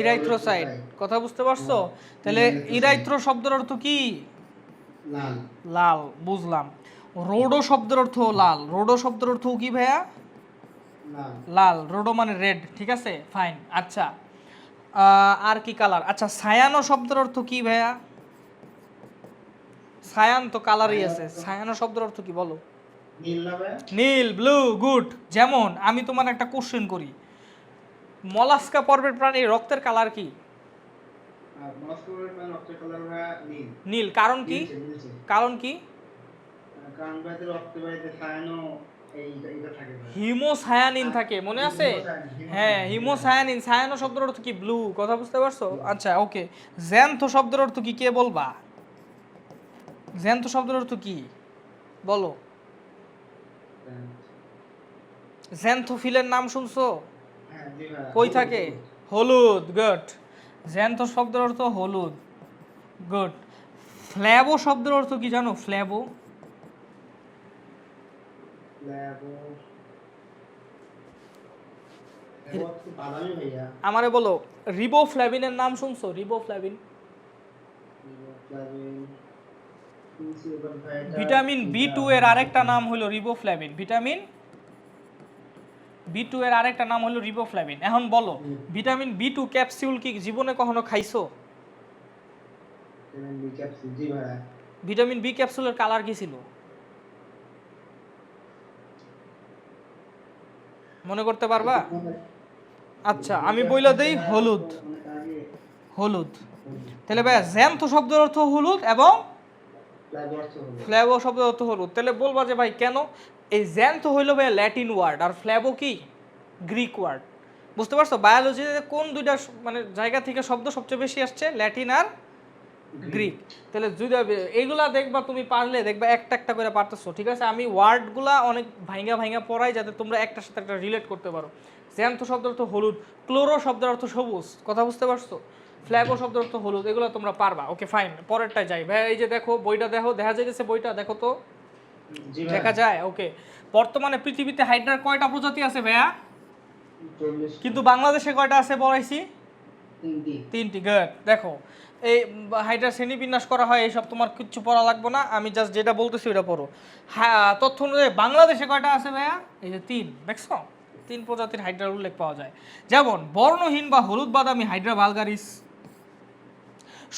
ইরাইথ্রোসাইট। কথা বুঝতে পারছো? তাহলে ইরাইথ্রো শব্দের অর্থ কি? লাল। লাল, বুঝলাম। রোডো শব্দের অর্থ লাল। রোডো শব্দের অর্থ কি ভাইয়া? লাল। লাল। রোডো মানে রেড, ঠিক আছে, ফাইন। আচ্ছা, আর কি কালার? আচ্ছা, সায়ানো শব্দের অর্থ কি ভাইয়া? সায়ান তো কালারই আছে, সায়ানো শব্দের অর্থ কি বলো? নীল না ভাইয়া? নীল, ব্লু, গুড। যেমন আমি তোমার একটা কোশ্চেন করি, মলাস্কা পর্বের প্রাণীর রক্তের কালার কি? আর মস্কোর প্যান রক্তের কালার ভাইয়া নীল। নীল। কারণ কি? নীলচে। কারণ কি? কারণ ভাইতে রক্তে ভাইতে সায়ানো এইটা থাকে ভাই। হিমোসায়ানিন থাকে, মনে আছে? হ্যাঁ, হিমোসায়ানিন। সায়ানো শব্দের অর্থ কি? ব্লু। কথা বুঝতে পারছো? আচ্ছা, ওকে। জ্যান্থো শব্দের অর্থ কি? কে বলবা? জ্যান্থো শব্দের অর্থ কি বলো? জ্যান্থোফিলের নাম শুনছো? হ্যাঁ জি ভাই। কই থাকে? হলুদ, গুড। জ্যান্থো শব্দের অর্থ হলুদ, গুড। ফ্ল্যাবো শব্দের অর্থ কি জানো? ফ্ল্যাবো। বাদামি ভাইয়া। আমারে বলো, রিবোফ্ল্যাভিনের নাম শুনছো? রিবোফ্ল্যাভিন। ভিটামিন বি2 এর আরেকটা নাম হলো রিবোফ্ল্যাভিন। ভিটামিন বি2 এর আরেকটা নাম হলো রিবোফ্ল্যাভিন। এখন বলো, ভিটামিন বি2 ক্যাপসুল কি জীবনে কখনো খাইছো? ভিটামিন বি ক্যাপসুলের কালার কি ছিল? মনে করতে পারবা? আচ্ছা, আমি বইলা দেই হলুদ। হলুদ। তাহলে ভাই জ্যান্থো শব্দের অর্থ হলুদ এবং ফ্ল্যাভো শব্দের অর্থ হলুদ। তাহলে বলবা যে ভাই কেন? এই জ্যান্থো হইল ভাই ল্যাটিন ওয়ার্ড, আর ফ্ল্যাভো কি? Greek word. বুঝতে পারছো? বায়োলজিতে কোন দুইটা মানে জায়গা থেকে শব্দ সবচেয়ে বেশি আসছে? ল্যাটিন আর গ্রিক। তাহলে দুইটা এইগুলা দেখবা, তুমি পারলে দেখবা একটা একটা করে পারতেছো, ঠিক আছে। আমি ওয়ার্ডগুলা অনেক ভাইঙ্গা ভাইঙ্গা পড়াই যাতে তোমরা একটার সাথে একটা রিলেট করতে পারো। জ্যান্থো শব্দের অর্থ হলুদ, ক্লোরো শব্দের অর্থ সবুজ। কথা বুঝতে পারছো? ফ্ল্যাভো শব্দের অর্থ হলুদ। এগুলো তোমরা পারবা। ওকে, ফাইন। পরেরটায় যাই ভাই। এই যে দেখো বইটা, দেখো, দেখা যাইতেছে বইটা? দেখো তো, দেখা যায়? ওকে। বর্তমানে পৃথিবীতে হাইড্রার কয়টা প্রজাতি আছে ভাইয়া? কিন্তু বাংলাদেশে কয়টা আছে বলাইছি? 3টি। গুড। দেখো, এই হাইড্রা শ্রেণীবিন্যাস করা হয়, এইসব তোমার কিচ্ছু পড়া লাগবে না, আমি জাস্ট যেটা বলতেছি ওটা পড়ো। হ্যাঁ, তথ্য অনুযায়ী বাংলাদেশে কয়টা আছে ভাইয়া? এই যে 3। দেখছো? 3 প্রজাতির হাইড্রার উল্লেখ পাওয়া যায়। যেমন বর্ণহীন বা হলুদ বাদামি হাইড্রা ভালগারিস।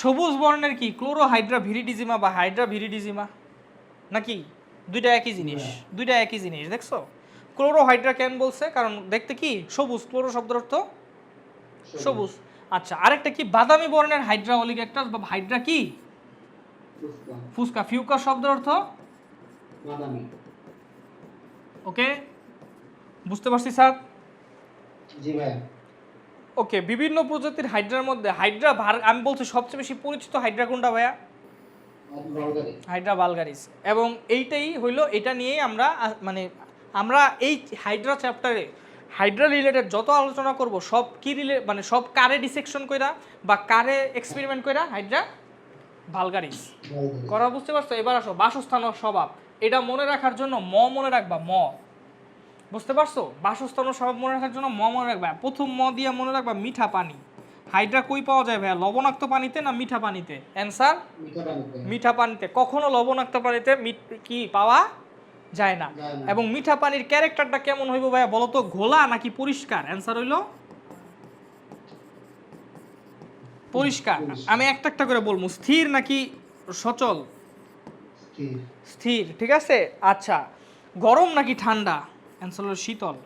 সবুজ বর্ণের কি? ক্লোরো হাইড্রা ভিরিডিজিমা বা হাইড্রা ভিরিডিজিমা। নাকি দুইটা একই জিনিস? দুইটা একই জিনিস। দেখছো? ক্লোরো হাইড্রা কেন বলছে? কারণ দেখতে কি সবুজ। ক্লোরো শব্দের অর্থ সবুজ। আচ্ছা, আরেকটা কি? বাদামি বর্ণের হাইড্রা অলিগ্যাক্টাস বা হাইড্রা কি? ফুসকা। ফিউকাস শব্দের অর্থ বাদামি। ওকে, বুঝতে পারছি স্যার? জি ভাই। ওকে, বিভিন্ন প্রজাতির হাইড্রার মধ্যে হাইড্রা আমি বলছি সবচেয়ে বেশি পরিচিত হাইড্রা কোনটা ভাইয়া? Hydra vulgaris. এবং এইটাই হইলো, এটা নিয়েই আমরা আমরা এই হাইড্রা চ্যাপ্টারে হাইড্রা রিলেটেড যত আলোচনা করব সব কি মানে সব কারে ডিসেকশন কইরা বা কারে এক্সপেরিমেন্ট কইরা? হাইড্রা ভালগারিস করা। বুঝতে পারছো? এবার আসো বাসস্থান ও স্বভাব। এটা মনে রাখার জন্য মনে রাখবা। বুঝতে পারছো? বাসস্থান ও স্বভাব মনে রাখার জন্য মনে রাখবা। প্রথম দিয়ে মনে রাখবা মিঠা পানি। হাইড্রা কই পাওয়া যায় ভাইয়া, লবণাক্ত পানিতে না মিঠা পানিতে? অ্যান্সার মিঠা পানিতে। মিঠা পানিতে। কখনো লবণাক্ত পানিতে কি পাওয়া যায় না। যায় না। এবং মিঠা পানির ক্যারেক্টারটা কেমন হইব ভাইয়া বলো তো, ঘোলা নাকি পরিষ্কার? অ্যান্সার হইল পরিষ্কার। আমি একটা একটা করে বলবো, স্থির নাকি সচল? স্থির। স্থির, ঠিক আছে। আচ্ছা, গরম নাকি ঠান্ডা? অ্যান্সার হলো শীতল।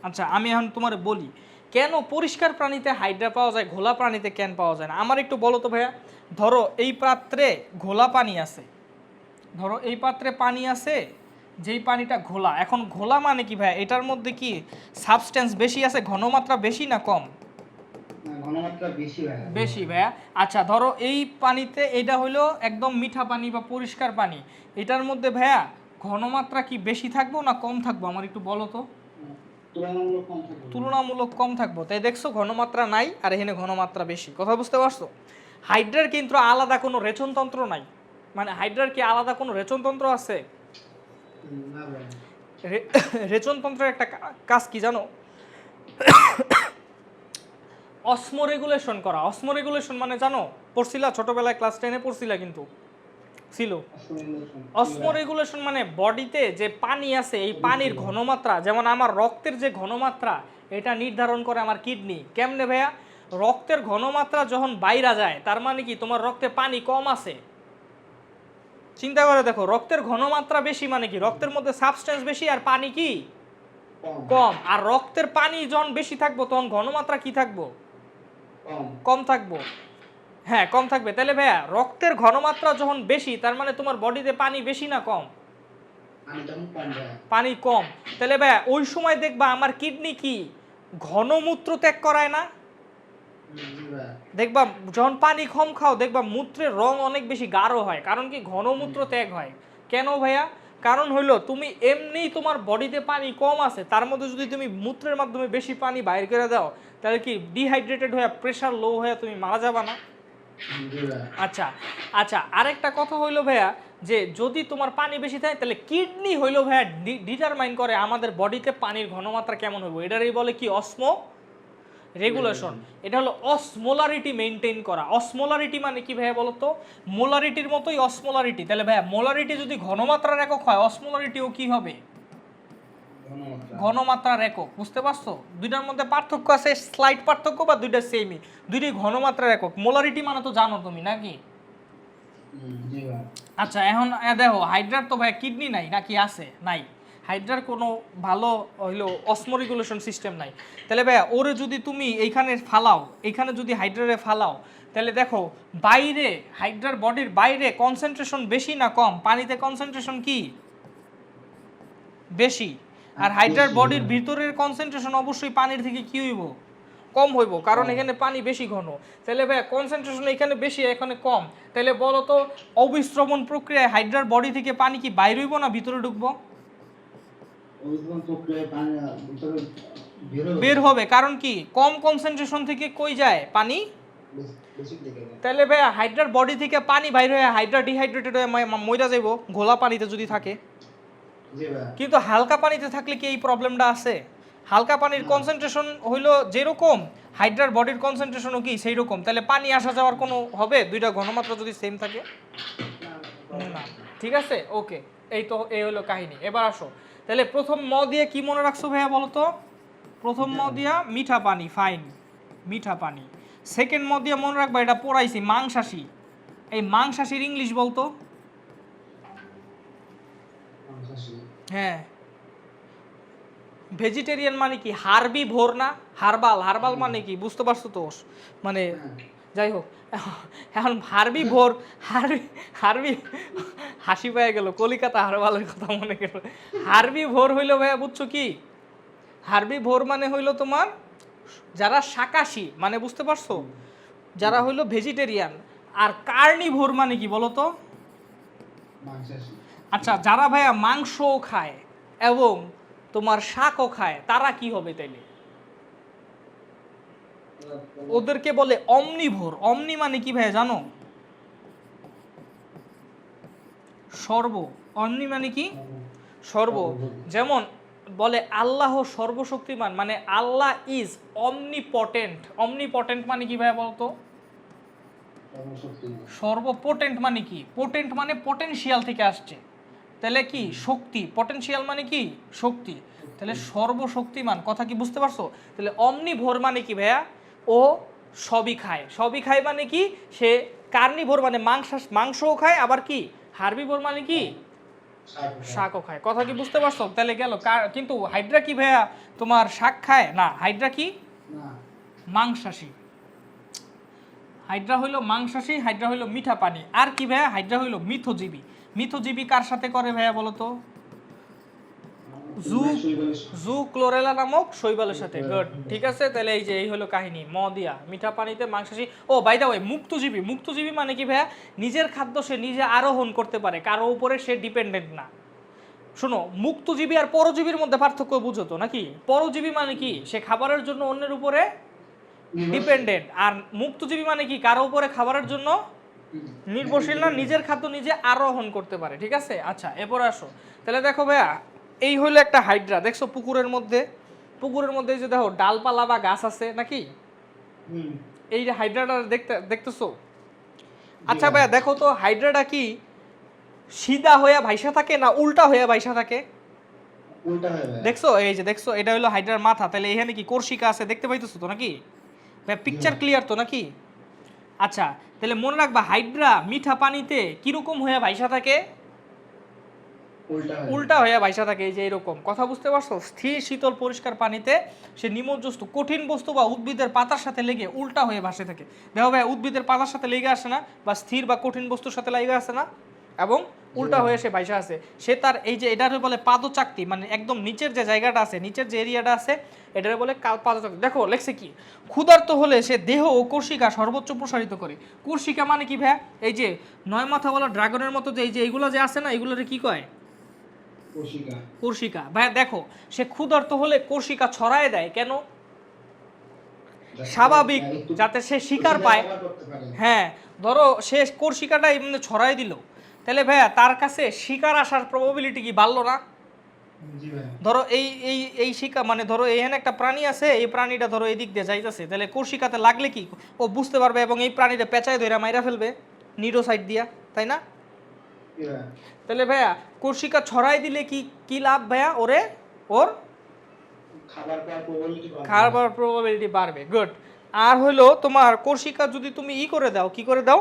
আচ্ছা, আমি এখন তোমার বলি কেন পরিষ্কার প্রাণীতে হাইড্রা পাওয়া যায়, ঘোলা প্রাণীতে কেন পাওয়া যায় না। আমার একটু বলো তো ভাইয়া। ধরো এই পাত্রে ঘোলা পানি আছে, ধরো এই পাত্রে পানি আছে, যেই পানিটা ঘোলা। এখন ঘোলা মানে কি ভাইয়া, এটার মধ্যে কি সাবস্টেন্স বেশি আছে, ঘনমাত্রা বেশি না কম? না, ঘনমাত্রা বেশি ভাইয়া। বেশি ভাইয়া। আচ্ছা, ধরো এই পানিতে, এটা হলো একদম মিঠা পানি বা পরিষ্কার পানি, এটার মধ্যে ভাইয়া ঘনমাত্রা কি বেশি থাকবো না কম থাকবো, আমার একটু বলো তো। তুলনামূলক কম থাকে। তুলনামূলক কম থাকবো। তাই দেখছো ঘনমাত্রা নাই আর এখানে ঘনমাত্রা বেশি। কথা বুঝতে পারছো? হাইড্রার কিন্তু আলাদা কোনো রেচনতন্ত্র নাই। মানে হাইড্রার কি আলাদা কোনো রেচনতন্ত্র আছে? না ভাইয়া। রেচনতন্ত্রের একটা কাজ কি জানো? অসমোরেগুলেশন করা। অসমোরেগুলেশন মানে জানো? পড়ছিলা ছোটবেলায়, ক্লাস 10-এ পড়ছিলা কিন্তু, ছিল। অসমোরেগুলেশন মানে বডিতে যে পানি আছে, এই পানির ঘনমাত্রা, যেমন আমার রক্তের যে ঘনমাত্রা, এটা নির্ধারণ করে আমার কিডনি। কেমনে ভাইয়া? রক্তের ঘনমাত্রা যখন বাইরা যায়, তার মানে কি তোমার রক্তে পানি কম আছে। চিন্তা করে দেখো, রক্তের ঘনমাত্রা বেশি মানে কি, রক্তের মধ্যে সাবস্টেন্স বেশি আর পানি কি কম। আর রক্তের পানি যখন বেশি থাকবো তখন ঘনমাত্রা কি থাকবো? কম থাকবো। হ্যাঁ, কম থাকবে। তাহলে ভাইয়া রক্তের ঘনমাত্রা যখন বেশি, তার মানে তোমার বডিতে পানি বেশি না কম? পানি কম। তাহলে ভাইয়া ওই সময় দেখবা আমার কিডনি কি ঘনমূত্র ত্যাগ করায় না? দেখবা যখন পানি কম খাও, দেখবা মূত্রের রং অনেক বেশি গাঢ় হয়। কারণ কি? ঘনমূত্র ত্যাগ হয়। কেন ভাইয়া? কারণ হইলো তুমি এমনিই তোমার বডিতে পানি কম আছে, তার মধ্যে যদি তুমি মূত্রের মাধ্যমে বেশি পানি বাইর করে দাও, তাহলে কি ডিহাইড্রেটেড হয়ে প্রেশার লো হয়ে তুমি মারা যাবা না? আচ্ছা আচ্ছা, আরেকটা কথা হইলো ভাইয়া, যে যদি তোমার পানি বেশি থাকে, তাহলে কিডনি হইলো ভাইয়া ডিটারমাইন করে আমাদের বডিতে পানির ঘনমাত্রা কেমন হইব। এটারই বলে কি? অসমো রেগুলেশন। এটা হলো অসমোলারিটি মেনটেন করা। অসমোলারিটি মানে কি ভাইয়া বলো তো? মোলারিটির মতোই অসমোলারিটি। তাহলে ভাইয়া মোলারিটি যদি ঘনমাত্রার একক হয়, অসমোলারিটিও কি হবে? ঘনমাত্রার একক। বুঝতে পারছো? দুইটার মধ্যে পার্থক্য আছে, স্লাইট পার্থক্য, বা দুইটা সেমই, দুইটাই ঘনমাত্রার একক। মোলারিটি মানে তো জানো তুমি নাকি? আচ্ছা, এখন দেখো হাইড্রার তো ভাই কিডনি নাই নাকি? আছে? নাই। হাইড্রার কোনো ভালো হইলো অসমোরেগুলেশন সিস্টেম নাই। তাহলে ভাইয়া ওরে যদি তুমি এইখানে ফালাও, এইখানে যদি হাইড্রারে ফালাও, তাহলে দেখো বাইরে হাইড্রার বডির বাইরে কনসেন্ট্রেশন বেশি না কম? পানিতে কনসেন্ট্রেশন কি বেশি, আর হাইড্রার বডির ভিতরের কনসেন্ট্রেশন অবশ্যই পানির থেকে কি হইব? কম হইব, কারণ এখানে পানি বেশি ঘন। তাহলে ভাইয়া কনসেন্ট্রেশন এখানে বেশি, এখানে কম। তাহলে বলো তো অবিশ্রবণ প্রক্রিয়ায় হাইড্রার বডি থেকে পানি কি বাইরে হইব না ভিতরে ঢুকবো? বের হবে। কারণ কি? কম কনসেন্ট্রেশন থেকে কই যায় পানি? তাহলে ভাইয়া হাইড্রার বডি থেকে পানি বাইর হয়ে হাইড্রা ডিহাইড্রেটেড হয়ে মইরা যাইব ঘোলা পানিতে যদি থাকে। কিন্তু হালকা পানিতে থাকলে কি এই প্রবলেমটা আছে? হালকা পানির কনসেন্ট্রেশন হইলো যেরকম, হাইড্রার বডির কনসেন্ট্রেশনও কি সেই রকম। তাহলে পানি আসা যাওয়ার কোনো হবে? দুইটা ঘনমাত্রা যদি সেম থাকে না। ঠিক আছে, ওকে। এই তো, এই হলো কাহিনী। এবার আসো, তাহলে প্রথম ম দিয়ে কি মনে রাখছো ভাইয়া বলো তো? প্রথম ম দিয়া মিঠা পানি, ফাইন, মিঠা পানি। সেকেন্ড ম দিয়ে মনে রাখবা, এটা পড়াইছি, মাংসাশী। এই মাংসাশীর ইংলিশ বলতো? হ্যাঁ। ভেজিটেরিয়ান মানে কি? হারবি ভোর না? হারবাল, হারবাল মানে কি বুঝতে পারছো তো? মানে যাই হোক, এখন হারবি ভোর, হারবি হাসি পেয়ে গেল, কলিকাতা হারবালের কথা মনে গেল। হারবি ভোর হইলো ভাইয়া বুঝছো কি? হারবি ভোর মানে হইলো তোমার যারা শাকাশী, মানে বুঝতে পারছো, যারা হইলো ভেজিটেরিয়ান। আর কার্নিভোর মানে কি বলো তো? আচ্ছা, যারা ভাইয়া মাংসও খায় এবং তোমার শাকও খায়, তারা কি হবে তাইলে? ওদেরকে বলে অমনিভোর। অমনি মানে কি ভাইয়া জানো? সর্ব। অমনি মানে কি? সর্ব। যেমন বলে আল্লাহ সর্বশক্তিমান, মানে আল্লাহ ইজ অমনিপটেন্ট। অমনিপটেন্ট মানে কি ভাইয়া বলতো? সর্বপোটেন্ট মানে কি? পোটেন্ট মানে পটেনশিয়াল থেকে আসছে, তাহলে কি শক্তি, পটেনশিয়াল মানে কি শক্তি, তাহলে সর্বশক্তিমান। কথা কি বুঝতে পারছো? তাহলে অমনিভোর মানে কি ভাইয়া? ও সবই খায়। সবই খায় মানে কি? সে কার্নিভোর মানে মাংসও খায়, আবার কি হার্বিভোর মানে কি শাকও খায়। কথা কি বুঝতে পারছো? তাহলে গেল। কিন্তু হাইড্রা কি ভাইয়া তোমার শাক খায় না? হাইড্রা কি মাংসাশী। হাইড্রা হইলো মাংসাশী, হাইড্রা হইলো মিঠা পানি। আর কি ভাইয়া? হাইড্রা হইলো মিথজীবী। মিথজীবী কার সাথে করে ভাইয়া বলো তো? জু ক্লোরেলা নামক শৈবালের সাথে। গুড, ঠিক আছে। তাহলে এই যে এই হলো কাহিনী, ম দিয়া মিঠা পানিতে মাংসাশী। ও বাই দা ওয়ে, মুক্তজীবী। মুক্তজীবী মানে কি ভাইয়া? নিজের খাদ্য সে নিজে আরোহণ করতে পারে, কারো উপরে সে ডিপেন্ডেন্ট না। শোনো, মুক্তজীবী আর পরজীবীর মধ্যে পার্থক্য বুঝো তো নাকি? পরজীবী মানে কি? সে খাবারের জন্য অন্যের উপরে ডিপেন্ডেন্ট। আর মুক্তজীবী মানে কি? কারো উপরে খাবারের জন্য নির্ভরশীল না, নিজের খাদ্য নিজে আরোহণ করতে পারে। ঠিক আছে, আচ্ছা এরপরে আসো। তাহলে দেখো ভাইয়া, এই হইলো একটা হাইড্রা। দেখছো পুকুরের মধ্যে, পুকুরের মধ্যে যে দেখো ডালপালা বা গাছ আছে নাকি? এই যে হাইড্রাটা দেখতেছো? আচ্ছা ভাইয়া দেখো তো, হাইড্রাটা কি সিধা হইয়া ভাইসা থাকে না উল্টা হইয়া ভাইসা থাকে? দেখছো, এই যে দেখছো, এটা হলো হাইড্রার মাথা। তাহলে এখানে কি কোর্সিকা আছে, দেখতে পাইতেছো তো নাকি? পিকচার ক্লিয়ার তো নাকি? আচ্ছা, তাহলে মনে রাখবা, হাইড্রা মিঠা পানিতে কিরকম হয়ে ভাইসা থাকে? উল্টা হয়ে ভাইসা থাকে, এই যে এরকম। কথা বুঝতে পারছো? স্থির শীতল পরিষ্কার পানিতে সে নিমজ্জস্ত কঠিন বস্তু বা উদ্ভিদের পাতার সাথে লেগে উল্টা হয়ে ভাসে থাকে। দেখো ভাই, উদ্ভিদের পাতার সাথে লেগে আসে না, বা স্থির বা কঠিন বস্তুর সাথে লেগে আসে না, এবং উল্টা হয়ে সে ভাইসা আছে। সে তার এই যে এটার বলে পাদচাকতি, মানে একদম নিচের যে জায়গাটা আছে, নিচের যে এরিয়াটা আছে, এটার বলে পাদচাকতি। দেখো লেখছে কি, ক্ষুধার্ত হলে সে দেহ ও কোর্সিকা সর্বোচ্চ প্রসারিত করে। কোর্সিকা মানে কি ভাই? এই যে 9 মাথা বলা ড্রাগনের মতো যে এই যে এইগুলো যে আছে না, এগুলোরে কি কয়? কোর্সিকা। ভাইয়া দেখো, সে ক্ষুধার্ত হলে কোর্সিকা ছড়ায় দেয় কেন? স্বাভাবিক, যাতে সে শিকার পায়। হ্যাঁ, ধরো সে কোর্সিকাটা এমনি ছড়াই দিল, তাহলে ভাইয়া তার কাছে শিকার আসার প্রবাবিলিটি কি বাড়লো না? ধরো এই এই এই শিকার মানে ধরো এখানে একটা প্রাণী আছে, এই প্রাণীটা ধরো এই দিক দিয়ে যাইতেছে, তাহলে কোর্সিকাতে লাগলে কি ও বুঝতে পারবে এবং এই প্রাণীটা পেঁচায় ধরে মাইরা ফেলবে নিডো সাইড দিয়া, তাই না? তাহলে ভাইয়া কোর্সিকা ছড়াই দিলে কি কি লাভ ভাইয়া? ওর খাবার প্রবাবিলিটি বাড়বে। গুড। আর হলো তোমার কোর্সিকা যদি তুমি করে দাও, কি করে দাও?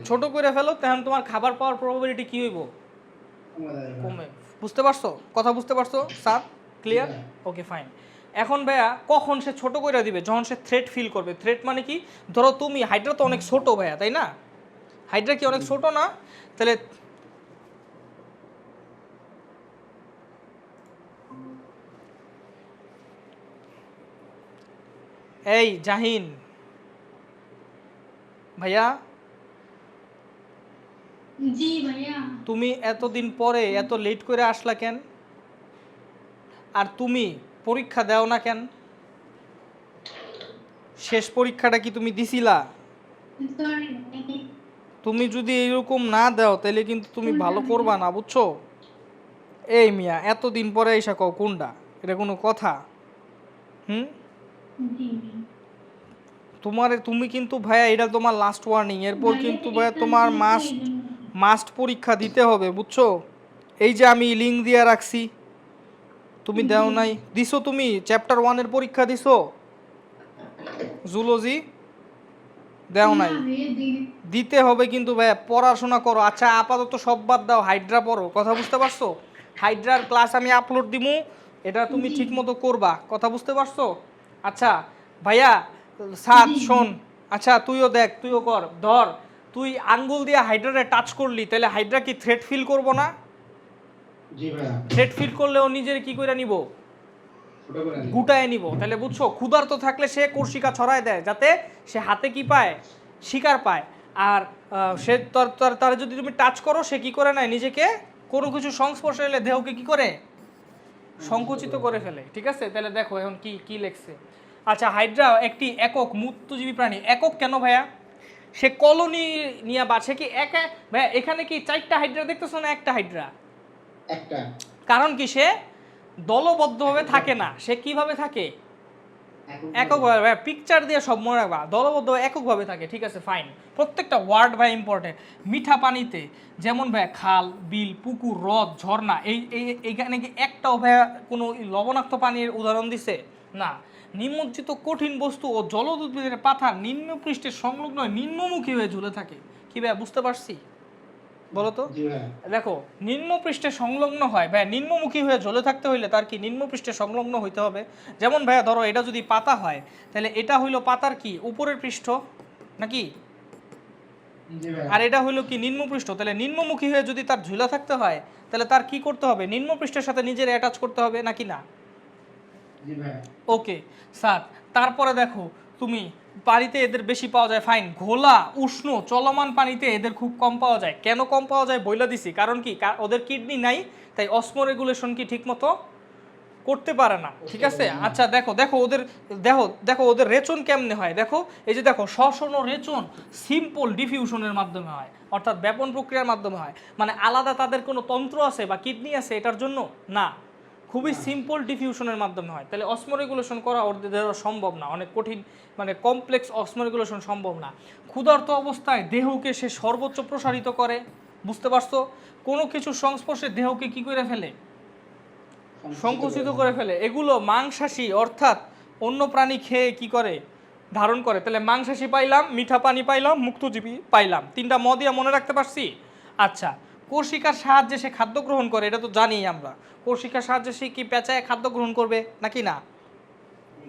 ছোট করে ফেলো, তখন তোমার খাবার পাওয়ার প্রবাবিলিটি কি হইব? কমে। বুঝতে পারছো? কথা বুঝতে পারছো স্যার? ক্লিয়ার? Okay fine. এখন ভাইয়া কখন সে ছোট করে দিবে? যখন সে থ্রেট ফিল করবে। থ্রেট মানে কি? ধরো তুমি, হাইড্রা তো অনেক ছোট ভাইয়া, তাই না? হাইড্রা কি অনেক ছোট না? তাহলে এই জাহিন ভাইয়া, জি ভাইয়া। তুমি এতদিন পরে এত লেট করে আসলা কেন? আর তুমি পরীক্ষা দাও না কেন? শেষ পরীক্ষাটা কি তুমি দিছিলা? তুমি যদি এরকম না দাও তাহলে কিন্তু তুমি ভালো করবা না, বুঝছো? এই মিয়া, এতদিন পরে এসে কও কোনটা? এটা কোনো কথা? তুমি কিন্তু ভাইয়া, এটা তোমার লাস্ট ওয়ার্নিং। এরপর কিন্তু ভাইয়া তোমার মাস্ট পরীক্ষা দিতে হবে, বুঝছো? এই যে আমি লিঙ্ক দিয়ে রাখছি, তুমি দাও নাই? দিছো তুমি চ্যাপ্টার 1-এর পরীক্ষা দিছো? জুলজি দাও নাই? দিতে হবে কিন্তু ভাইয়া, পড়াশোনা করো। আচ্ছা আপাতত সব বাদ দাও, হাইড্রা পড়ো। কথা বুঝতে পারছো? হাইড্রার ক্লাস আমি আপলোড দিমু, এটা তুমি ঠিক মতো করবা। কথা বুঝতে পারছো? আচ্ছা ভাইয়া সাদ শোন, আচ্ছা তুইও দেখ, তুইও কর। ধর তুই আঙ্গুল দিয়ে হাইড্রারে টাচ করলি, তাহলে হাইড্রা কি থ্রেট ফিল করবো না? থ্রেট ফিল করলে ও নিজের কি করে নিব? গুটায় নিব। তাহলে বুঝছো, ক্ষুধার্ত থাকলে সে কোর্সিকা ছড়ায় দেয়, যাতে সে হাতে কি পায়? শিকার পায়। আর সে তার যদি তুমি টাচ করো, সে কি করে নেয় নিজেকে? কোনো কিছু সংস্পর্শে এলে দেহকে কি করে? সংকুচিত করে ফেলে। ঠিক আছে, তাহলে দেখো এখন কি কি লেখছে। আচ্ছা, হাইড্রা একটি একক মুক্তজীবী প্রাণী। একক কেন ভাইয়া? সে কলোনি নিয়ে বাঁচে। কি ভাইয়া এখানে কি 4টা হাইড্রা দেখতেছো না একটা হাইড্রা? একটা। কারণ কি, সে দলবদ্ধভাবে থাকে না, সে কিভাবে থাকে, এককভাবে। এককভাবে। পিকচার দিয়ে সব মনে রাখবা, দলবদ্ধ এককভাবে থাকে, ঠিক আছে ফাইন। প্রত্যেকটা ওয়ার্ড ভাই ইম্পর্টেন্ট। মিঠা পানিতে যেমন ভাই খাল, বিল, পুকুর, হ্রদ, ঝর্ণা, এইখানে কি একটাও ভাই কোনো লবণাক্ত পানির উদাহরণ দিছে না। নিমজ্জিত কঠিন বস্তু ও জলজ উদ্ভিদের পাতা নিম্ন পৃষ্ঠের সংলগ্ন নিম্নমুখী হয়ে ঝুলে থাকে। কি ভাই বুঝতে পারছি বলো তো? জি ভাই। দেখো নিম্ন পৃষ্ঠে সংলগ্ন হয় ভাই, নিম্নমুখী হয়ে ঝুলে থাকতে হইলে তার কি নিম্ন পৃষ্ঠে সংলগ্ন হইতে হবে। যেমন ভাইয়া ধরো এটা যদি পাতা হয়, তাহলে এটা হইলো পাতার কি উপরের পৃষ্ঠ নাকি, জি ভাই। আর এটা হইলো কি নিম্ন পৃষ্ঠ। তাহলে নিম্নমুখী হয়ে যদি তার ঝুলা থাকতে হয়, তাহলে তার কি করতে হবে, নিম্ন পৃষ্ঠের সাথে নিজের অ্যাটাচ করতে হবে নাকি না। জি ভাই। ওকে স্যার, তারপরে দেখো তুমি পানিতে এদের বেশি পাওয়া যায়, ফাইন। ঘোলা উষ্ণ চলমান পানিতে এদের খুব কম পাওয়া যায়। কেন কম পাওয়া যায় বইলা দিছি, কারণ কি, ওদের কিডনি নাই, তাই অসমোরেগুলেশন কি ঠিক মতো করতে পারে না, ঠিক আছে। আচ্ছা দেখো দেখো ওদের, দেখো ওদের রেচন কেমনে হয়, দেখো এই যে দেখো শ্বসন ও রেচন সিম্পল ডিফিউশনের মাধ্যমে হয়, অর্থাৎ ব্যাপন প্রক্রিয়ার মাধ্যমে হয়। মানে আলাদা তাদের কোনো তন্ত্র আছে বা কিডনি আছে এটার জন্য না, খুবই সিম্পল ডিফিউশনের মাধ্যমে হয়। তাহলে অসমোরেগুলেশন করা ওদের দ্বারা সম্ভব না, অনেক কঠিন, মানে কমপ্লেক্স অসমোরেগুলেশন সম্ভব না। ক্ষুধার্ত অবস্থায় দেহকে সে সর্বোচ্চ প্রসারিত করে, বুঝতে পারছো। কোনো কিছুর সংস্পর্শে দেহকে কি করে ফেলে, সংকুচিত করে ফেলে। এগুলো মাংসাশী, অর্থাৎ অন্য প্রাণী খেয়ে কি করে, ধারণ করে। তাহলে মাংসাশী পাইলাম, মিঠা পানি পাইলাম, মুক্তজীবী পাইলাম, তিনটা ম দিয়া মনে রাখতে পারছি। আচ্ছা, কোষিকার সাহায্যে সে খাদ্য গ্রহণ করে, এটা তো জানি আমরা। কোষিকার সাহায্যে সে কি পেঁচায় খাদ্য গ্রহণ করবে নাকি না।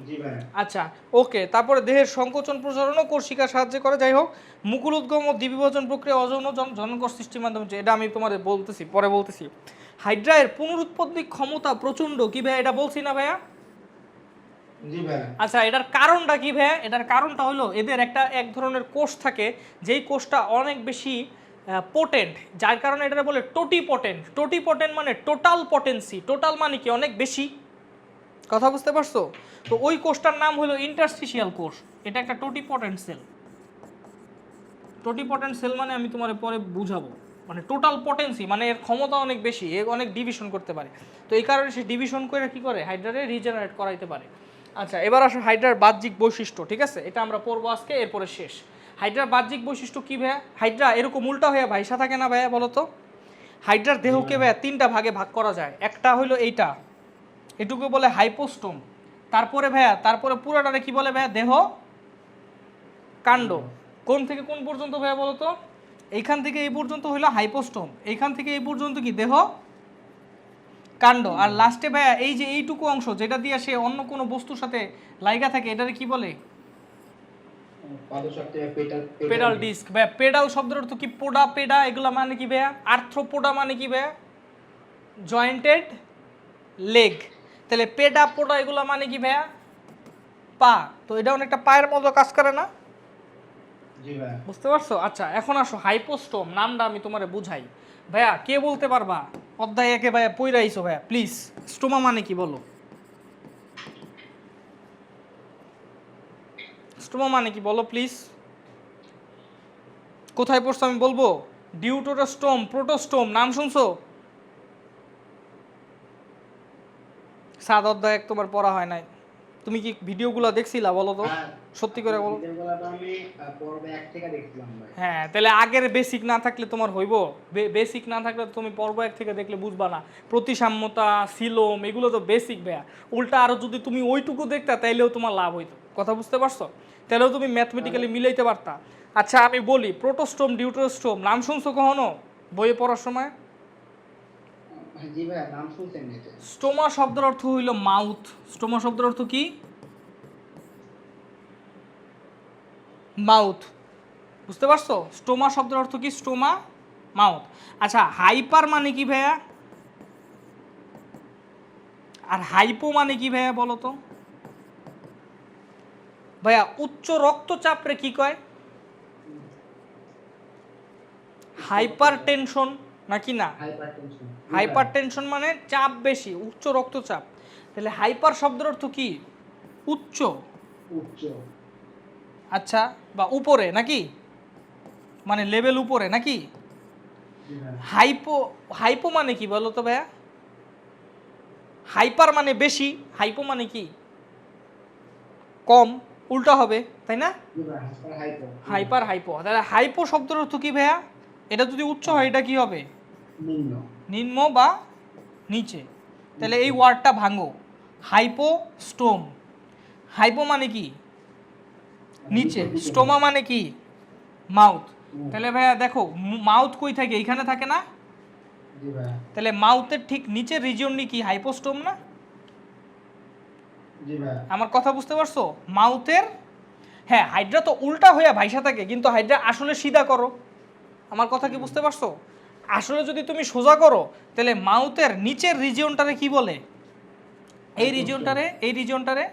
জি ভাই। আচ্ছা ওকে, তারপরে দেহের সংকোচন প্রসারণও কোষিকার সাহায্যে করে। যাই হোক, মুকুল উদ্গম ও দ্বিবিভাজন প্রক্রিয়া অযৌন জনকোষ সৃষ্টির মাধ্যমে, এটা আমি তোমাদের বলতেছি, পরে বলতেছি। হাইড্রায়ের পুনরুৎপত্তি ক্ষমতা প্রচণ্ড, কি ভাইয়া এটা বলছি না ভাইয়া। জি ভাই। আচ্ছা এটার কারণটা কি ভাইয়া, এটার কারণটা হলো এদের এক ধরনের কোষ থাকে, যেই কোষটা অনেক বেশি পোটেন্ট, যার কারণে এটা বলে টোটিপোটেন্ট। টোটিপোটেন্ট মানে টোটাল পটেন্সি, টোটাল মানে কি অনেক বেশি, কথা বুঝতে পারছো। তো ওই কোষটার নাম হলো ইন্টারস্টিশিয়াল কোষ, এটা একটা টোটিপোটেন্ট সেল। টোটিপোটেন্ট সেল মানে আমি তোমার পরে বুঝাবো, মানে টোটাল পটেন্সি মানে এর ক্ষমতা অনেক বেশি, এ অনেক ডিভিশন করতে পারে। তো এই কারণে সে ডিভিশন করে কি করে, হাইড্রারে রিজেনারেট করাইতে পারে। আচ্ছা এবার আসো হাইড্রার বাহ্যিক বৈশিষ্ট্য, ঠিক আছে, এটা আমরা পড়বো আজকে, এরপরে শেষ। হাইড্রার বাহ্যিক বৈশিষ্ট্য কি ভাইয়া, হাইড্রা এরকম উল্টা হয়ে ভাইসা থাকে না ভাইয়া, বলো তো। হাইড্রার দেহকে ভাইয়া তিনটা ভাগে ভাগ করা যায়। একটা হলো এইটা, এটুকু বলে হাইপোস্টোম। তারপরে ভাইয়া, তারপরে পুরোটারে কি বলে ভাইয়া, দেহ কাণ্ড। কোন থেকে কোন পর্যন্ত ভাইয়া বলো তো, এইখান থেকে এই পর্যন্ত হইলো হাইপোস্টোম, এইখান থেকে এই পর্যন্ত কি দেহ কাণ্ড। আর লাস্টে ভাইয়া এই যে এইটুকু অংশ যেটা দিয়ে সে অন্য কোনো বস্তুর সাথে লাইগা থাকে, এটারে কি বলে, পাদশক্তি পেডাল ডিস্ক। ভাইয়া পেডাল শব্দের অর্থ কি, পোডা, পেডা, এগুলা মানে কি ভাইয়া, আর্থ্রোপোডা মানে কি ভাইয়া, জয়েন্টেড লেগ। তাহলে পেডা, পোডা এগুলা মানে কি ভাইয়া, পা। তো এটা অনেকটা পায়ের মতো কাজ করে না, জি ভাই। বুঝতে পারছো। আচ্ছা এখন আসো হাইপোস্টোম, নামটা আমি তোমারে বুঝাই। ভাইয়া কে বলতে পারবা, অধ্যায় একে ভাইয়া পইরাইছো ভাইয়া প্লিজ, স্টোমা মানে কি বলো, স্টোমা মানে কি বলো প্লিজ। কোথায় পড়ছো আমি বলবো, ডিউটোরোস্টোম, প্রোটোস্টোম, নাম শুনছো। সাত অধ্যায় এক তোমার পড়া হয় নাই, তুমি কি ভিডিওগুলো দেখছিলা বলো তো, সত্যি করে বলো। ভিডিওগুলো তো আমি পর্ব 1 থেকে দেখছিলাম ভাই। হ্যাঁ তাহলে আগের বেসিক না থাকলে তোমার হইব, বেসিক না থাকলে তুমি পর্ব 1 থেকে দেখলে বুঝবা না। প্রতিসাম্যতা, সিলোম, এগুলো তো বেসিক ভাইয়া। উল্টা আরো যদি তুমি ওইটুকু দেখতা তাইলেও তোমার লাভ হইতো, কথা বুঝতে পারছো, তাহলেও তুমি ম্যাথমেটিক্যালি মিলাইতে পারতা। আচ্ছা আমি বলি, প্রোটোস্টোম, ডিউটোস্টোম নাম শুনছো কখনো বইয়ে পড়ার সময়। জি ভাই, নাম শুনছেন এটা। স্টোমা শব্দের অর্থ হইল মাউথ। স্টোমা শব্দের অর্থ কি, মাউথ, বুঝতে পারছো। স্টোমা শব্দের অর্থ কি, স্টোমা মাউথ। আচ্ছা হাইপার মানে কি ভাইয়া, আর হাইপো মানে কি ভাইয়া বলো তো। ভাইয়া উচ্চ রক্তচাপরে কি কয়, হাইপার টেনশন নাকি না। হাইপারটেনশন। হাইপার টেনশন মানে চাপ বেশি, উচ্চ রক্তচাপ। তাহলে হাইপার শব্দের অর্থ কি, উচ্চ, উচ্চ। আচ্ছা, বা উপরে নাকি, মানে লেভেল উপরে নাকি। জি ভাই। হাইপো হাইপো মানে কি বলো তো ভাইয়া? হাইপার মানে বেশি, হাইপো মানে কি কম, উল্টা হবে তাই না? জি ভাই, হাইপার হাইপো। জি ভাই। হাইপার হাইপো, তাহলে হাইপো শব্দের অর্থ কি ভাইয়া? এটা যদি উচ্চ হয় এটা কি হবে? নিম্ন। নিম্ন বা নিচে। তাহলে এই নিচে। ওয়ার্ডটা ভাঙো, হাইপোস্টোম। হাইপো মানে কি নিচে, নিচের দিকে। স্টোমা মানে কি মাউথ। হুম। তাহলে ভাইয়া দেখো মাউথ কই থাকে? এইখানে থাকে না? জি ভাই। তাহলে মাউথের ঠিক নিচের রিজিয়নটি কি হাইপোস্টোম না? জি ভাই। আমার কথা বুঝতে পারছো? মাউথের, হ্যাঁ হাইড্রা তো উল্টা হইয়া ভাইসা থাকে, কিন্তু হাইড্রা আসলে সিধা করো। আমার কথা কি বুঝতে পারছো? আসলে যদি তুমি সোজা করো তাহলে মাউথের নিচের রিজিয়নটারে কি বলে? এই রিজিয়নটারে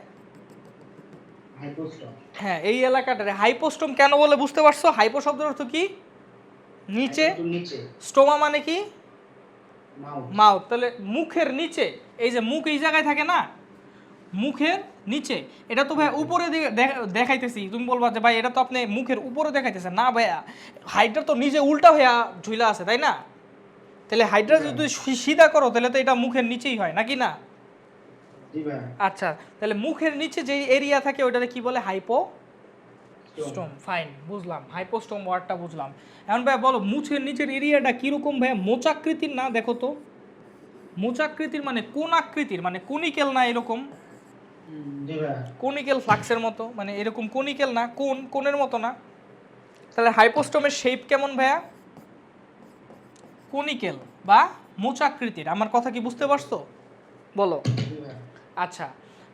হাইপোস্টোম। হ্যাঁ এই এলাকাটারে হাইপোস্টোম কেন বলে বুঝতে পারছো? হাইপো শব্দের অর্থ কি নিচে, হাইপো তো নিচে। স্টোমা মানে কি মাউথ। মাউথ। তাহলে মুখের নিচে, এই যে মুখ এই জায়গায় থাকে না, মুখের নিচে। এটা তো ভাই উপরে দেখাইতেছি, তুমি বলবা যে ভাই এটা তো আপনি মুখের উপরে দেখাইতেছেন না ভাইয়া, হাইড্রা তো নিজে উল্টা হইয়া ঝুলা আছে তাই না? তাহলে হাইড্রা যদি সিধা করো তাহলে তো এটা মুখের নিচেই হয় নাকি না? জি ভাই। আচ্ছা, তাহলে মুখের নিচে যে এরিয়া থাকে ওটারে কি বলে? হাইপোস্টোম। ফাইন, বুঝলাম, হাইপোস্টোম ওয়ার্ডটা বুঝলাম। এখন ভাই বলো মুখের নিচের এরিয়াটা কিরকম ভাইয়া? মোচাকৃতির না? দেখো তো, মোচাকৃতির মানে কোন আকৃতির, মানে কোনিক্যাল না এরকম, জি ভাই। কোনিক্যাল ফ্লাক্সের মতো, মানে এরকম কোনিক্যাল না, কোনের মতো না। তাহলে হাইপোস্টোমের শেপ কেমন ভাইয়া? কোনিক্যাল বা মোচাকৃতির। আমার কথা কি বুঝতে পারছো? বলো। জি ভাই। আচ্ছা,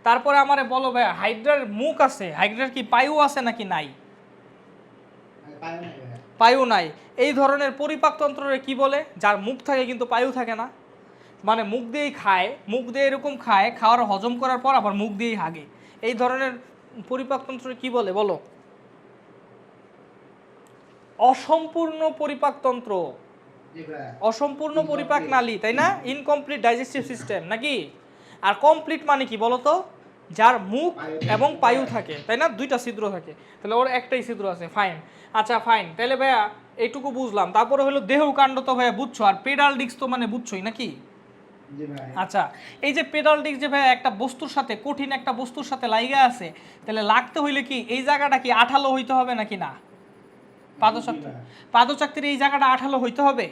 তারপরে আমারে বলো ভাইয়া, হাইড্রার মুখ আছে, হাইড্রার কি পায়ু আছে নাকি নাই? পায় নাই ভাই। পায়ু নাই। এই ধরনের পরিপাকতন্ত্রের কি বলে? যার মুখ থাকে কিন্তু পায়ু থাকে না, মানে মুখ দিয়েই খায়, মুখ দিয়ে এরকম খায়, খাওয়ার হজম করার পর আবার মুখ দিয়েই হাগে। এই ধরনের পরিপাকতন্ত্র কি বলে বলো? অসম্পূর্ণ পরিপাকতন্ত্র, জি ভাই। অসম্পূর্ণ পরিপাক নালী তাই না? ইনকমপ্লিট ডাইজেস্টিভ সিস্টেম নাকি? আর কমপ্লিট মানে কি বলো তো? যার মুখ এবং পায়ু থাকে তাই না, দুইটা ছিদ্র থাকে। তাহলে ওর একটাই ছিদ্র আছে। ফাইন, আচ্ছা ফাইন, তাহলে ভাইয়া এইটুকু বুঝলাম। তারপরে হলো দেহকাণ্ড তো ভাইয়া বুঝছো, আর পেডাল ডিস্ক তো মানে বুঝছোই নাকি? জি ভাই। আচ্ছা, এই যে পেডাল ডিস্ক যে ভাইয়া একটা বস্তুর সাথে, কঠিন একটা বস্তুর সাথে লাইগা আছে, তাহলে লাগতে হইলে কি এই জায়গাটা কি আঠালো হইতে হবে নাকি না? পাদচাকতি, পাদচাকতির এই জায়গাটা আঠালো হইতে হবে,